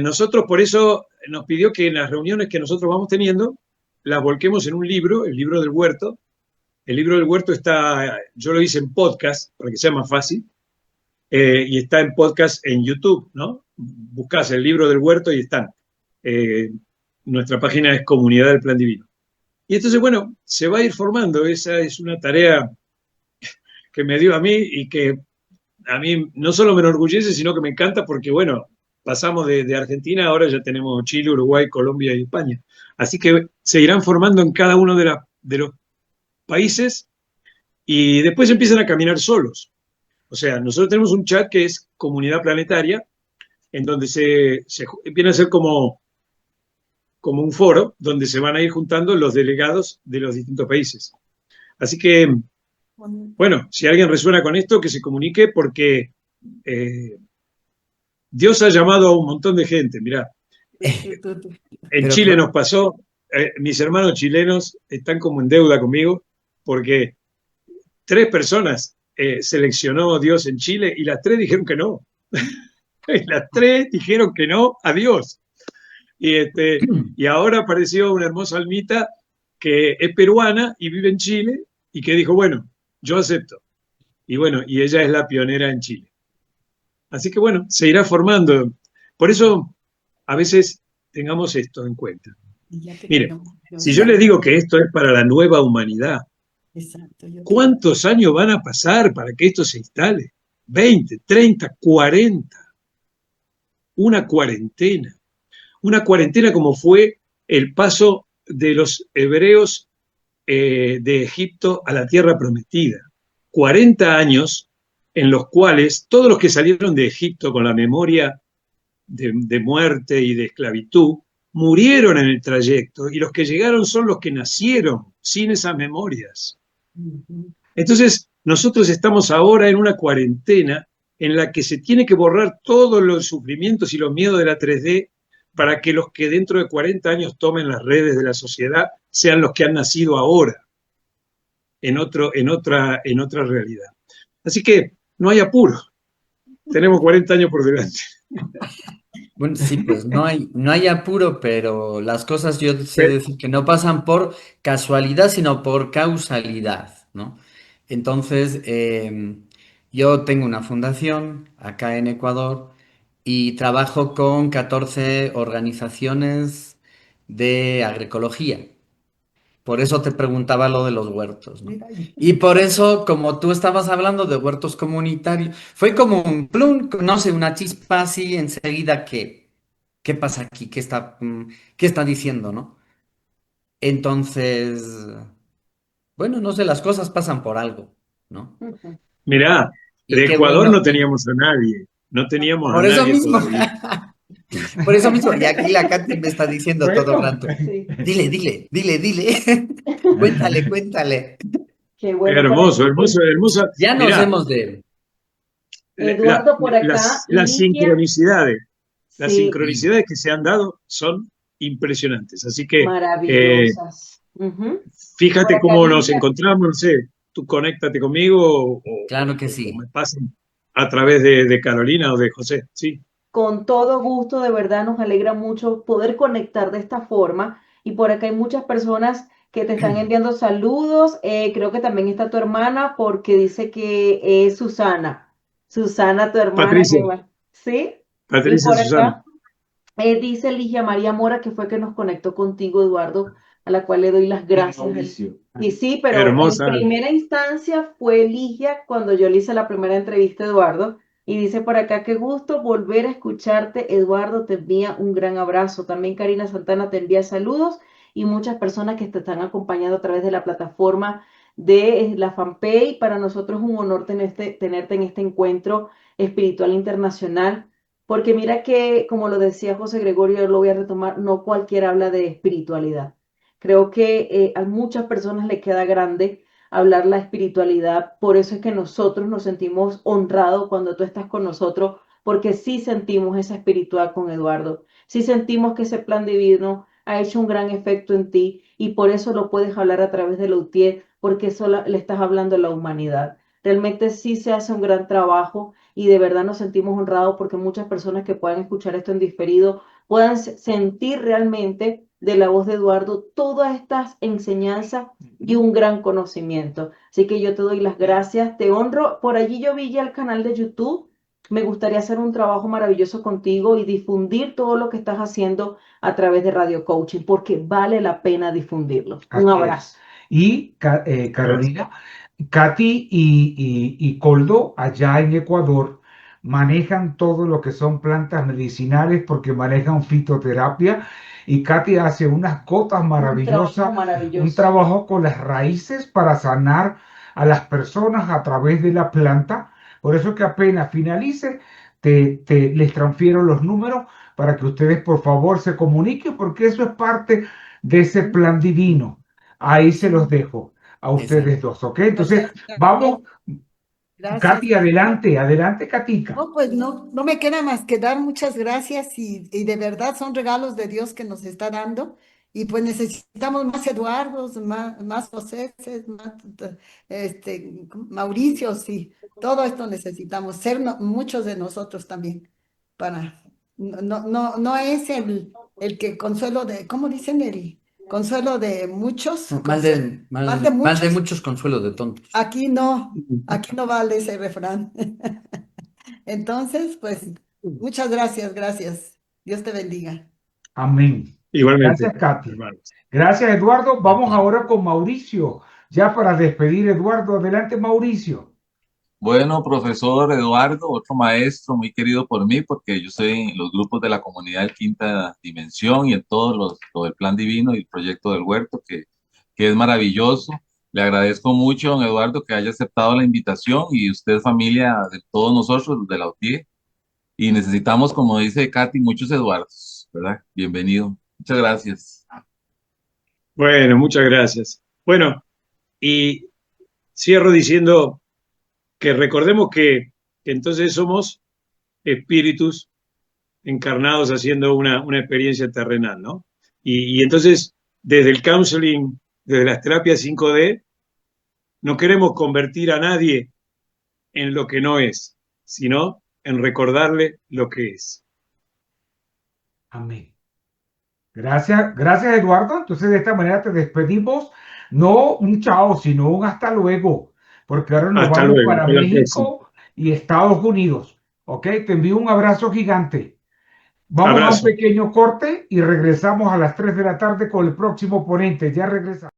Speaker 1: Nosotros por eso nos pidió que en las reuniones que nosotros vamos teniendo, las volquemos en un libro, el libro del huerto. El libro del huerto yo lo hice en podcast, para que sea más fácil, y está en podcast en YouTube, ¿no? Buscás el libro del huerto y están. Nuestra página es Comunidad del Plan Divino. Y entonces, bueno, se va a ir formando. Esa es una tarea que me dio a mí y que a mí no solo me enorgullece, sino que me encanta porque, bueno, pasamos de Argentina, ahora ya tenemos Chile, Uruguay, Colombia y España. Así que se irán formando en cada uno de los países y después empiezan a caminar solos. O sea, nosotros tenemos un chat que es Comunidad Planetaria, en donde viene a ser como un foro donde se van a ir juntando los delegados de los distintos países. Así que, bueno, si alguien resuena con esto, que se comunique porque Dios ha llamado a un montón de gente. Mirá, en
Speaker 5: Pero
Speaker 1: Chile nos pasó, mis hermanos chilenos están como en deuda conmigo porque 3 personas seleccionó Dios en Chile y las 3 dijeron que no. Las 3 dijeron que no a Dios. Y ahora apareció una hermosa almita que es peruana y vive en Chile y que dijo, bueno, yo acepto. Y bueno, y ella es la pionera en Chile. Así que bueno, se irá formando. Por eso, a veces tengamos esto en cuenta. Mire, si yo les digo que esto es para la nueva humanidad, ¿cuántos años van a pasar para que esto se instale? 20, 30, 40. Una cuarentena. Una cuarentena como fue el paso de los hebreos de Egipto a la tierra prometida. 40 años en los cuales todos los que salieron de Egipto con la memoria de muerte y de esclavitud murieron en el trayecto y los que llegaron son los que nacieron sin esas memorias. Entonces, nosotros estamos ahora en una cuarentena en la que se tiene que borrar todos los sufrimientos y los miedos de la 3D para que los que dentro de 40 años tomen las redes de la sociedad sean los que han nacido ahora, en otra realidad. Así que no hay apuro. Tenemos 40 años por delante.
Speaker 5: Bueno, sí, pues no hay apuro, pero las cosas yo sé decir que no pasan por casualidad, sino por causalidad, ¿no? Entonces, yo tengo una fundación acá en Ecuador y trabajo con 14 organizaciones de agroecología. Por eso te preguntaba lo de los huertos, ¿no? Y por eso, como tú estabas hablando de huertos comunitarios, fue como un plum, no sé, una chispa así enseguida que, ¿qué pasa aquí? ¿Qué está diciendo, no? Entonces, bueno, no sé, las cosas pasan por algo, ¿no?
Speaker 1: Mirá,
Speaker 5: Y
Speaker 1: de
Speaker 5: qué
Speaker 1: Ecuador
Speaker 5: bueno,
Speaker 1: no teníamos a nadie. No teníamos a
Speaker 5: por eso
Speaker 1: nadie
Speaker 5: mismo,
Speaker 1: todavía.
Speaker 5: por eso mismo, y aquí la Katy me está diciendo todo el
Speaker 4: Bueno,
Speaker 5: rato,
Speaker 2: Sí.
Speaker 5: dile, cuéntale.
Speaker 2: Qué bueno.
Speaker 1: Hermoso, hermoso, hermoso.
Speaker 5: Ya nos
Speaker 1: Mirá,
Speaker 5: hemos de...
Speaker 2: Eduardo, por acá,
Speaker 1: las
Speaker 2: Ligia,
Speaker 1: sincronicidades. Las
Speaker 2: sí,
Speaker 5: Sí.
Speaker 1: sincronicidades que se han dado son impresionantes. Así que
Speaker 2: maravillosas. Por
Speaker 1: fíjate
Speaker 2: acá,
Speaker 1: cómo nos
Speaker 2: Ligia,
Speaker 1: encontramos, no sé, tú conéctate conmigo
Speaker 5: Claro que
Speaker 1: o me
Speaker 5: sí.
Speaker 1: pasen a través de Carolina o de José. Sí,
Speaker 2: con todo gusto, de verdad nos alegra mucho poder conectar de esta forma. Y por acá hay muchas personas que te están enviando saludos. Creo que también está tu hermana porque dice que es Susana. Susana, tu hermana,
Speaker 1: Patricia,
Speaker 2: ¿sí? Y
Speaker 1: Patricia
Speaker 2: por
Speaker 1: Susana.
Speaker 2: acá dice Ligia María Mora que fue que nos conectó contigo, Eduardo, a la cual le doy las gracias.
Speaker 4: Mauricio.
Speaker 2: Y sí, pero en
Speaker 1: Hermosa.
Speaker 2: primera instancia fue Ligia cuando yo le hice la primera entrevista a Eduardo. Y dice por acá, qué gusto volver a escucharte, Eduardo, te envía un gran abrazo. También Karina Santana te envía saludos y muchas personas que te están acompañando a través de la plataforma de la fanpage. Para nosotros es un honor tenerte en este encuentro espiritual internacional. Porque mira que, como lo decía José Gregorio, yo lo voy a retomar, no cualquiera habla de espiritualidad. Creo que a muchas personas le queda grande hablar la espiritualidad, por eso es que nosotros nos sentimos honrados cuando tú estás con nosotros, porque sí sentimos esa espiritualidad con Eduardo, sí sentimos que ese plan divino ha hecho un gran efecto en ti y por eso lo puedes hablar a través de la UTIER, porque solo le estás hablando a la humanidad. Realmente sí se hace un gran trabajo y de verdad nos sentimos honrados porque muchas personas que puedan escuchar esto en diferido puedan sentir realmente de la voz de Eduardo todas estas enseñanzas y un gran conocimiento. Así que yo te doy las gracias, te honro. Por allí yo vi ya el canal de YouTube. Me gustaría hacer un trabajo maravilloso contigo y difundir todo lo que estás haciendo a través de Radio Coaching, porque vale la pena difundirlo. Un
Speaker 4: Así
Speaker 2: abrazo.
Speaker 4: es. Y Carolina, Katy y Coldo, allá en Ecuador, manejan todo lo que son plantas medicinales porque manejan fitoterapia y Katy hace unas gotas
Speaker 2: Un trabajo
Speaker 4: maravillosas, un
Speaker 2: maravilloso.
Speaker 4: trabajo con las raíces para sanar a las personas a través de la planta. Por eso que apenas finalice, les transfiero los números para que ustedes por favor se comuniquen porque eso es parte de ese plan divino. Ahí se los dejo a ustedes dos, ¿ok? Entonces, vamos,
Speaker 6: Gracias.
Speaker 4: Katy, adelante, adelante, Katica.
Speaker 6: No, pues no me queda más que dar muchas gracias y de verdad son regalos de Dios que nos está dando y pues necesitamos más Eduardos, más José, más Mauricio, sí, todo esto necesitamos, ser muchos de nosotros también para, no es el que consuelo de, ¿cómo dicen? El consuelo de muchos,
Speaker 5: Mal de
Speaker 6: muchos.
Speaker 5: muchos, consuelo de tontos.
Speaker 6: Aquí no vale ese refrán. Entonces, pues, muchas gracias. Dios te bendiga.
Speaker 4: Amén.
Speaker 1: Igualmente,
Speaker 4: Gracias, Katy.
Speaker 1: hermanos.
Speaker 4: Gracias, Eduardo. Vamos ahora con Mauricio, ya para despedir, Eduardo. Adelante, Mauricio.
Speaker 3: Bueno, profesor Eduardo, otro maestro muy querido por mí, porque yo estoy en los grupos de la comunidad del Quinta Dimensión y en todo el Plan Divino y el proyecto del Huerto, que es maravilloso. Le agradezco mucho, don Eduardo, que haya aceptado la invitación y usted, familia de todos nosotros, los de la UTIE. Y necesitamos, como dice Katy, muchos Eduardos, ¿verdad? Bienvenido. Muchas gracias.
Speaker 1: Bueno, muchas gracias. Bueno, y cierro diciendo que recordemos que entonces somos espíritus encarnados haciendo una experiencia terrenal, ¿no? Y entonces, desde el counseling, desde las terapias 5D, no queremos convertir a nadie en lo que no es, sino en recordarle lo que es.
Speaker 4: Amén. Gracias, gracias, Eduardo. Entonces, de esta manera te despedimos. No un chao, sino un hasta luego, porque ahora nos
Speaker 1: Hasta
Speaker 4: vamos
Speaker 1: luego,
Speaker 4: para
Speaker 1: hasta la próxima.
Speaker 4: México y Estados Unidos. ¿Ok? Te envío un abrazo gigante. Vamos a un
Speaker 1: Abrazo.
Speaker 4: pequeño corte y regresamos a las 3 de la tarde con el próximo ponente. Ya regresamos.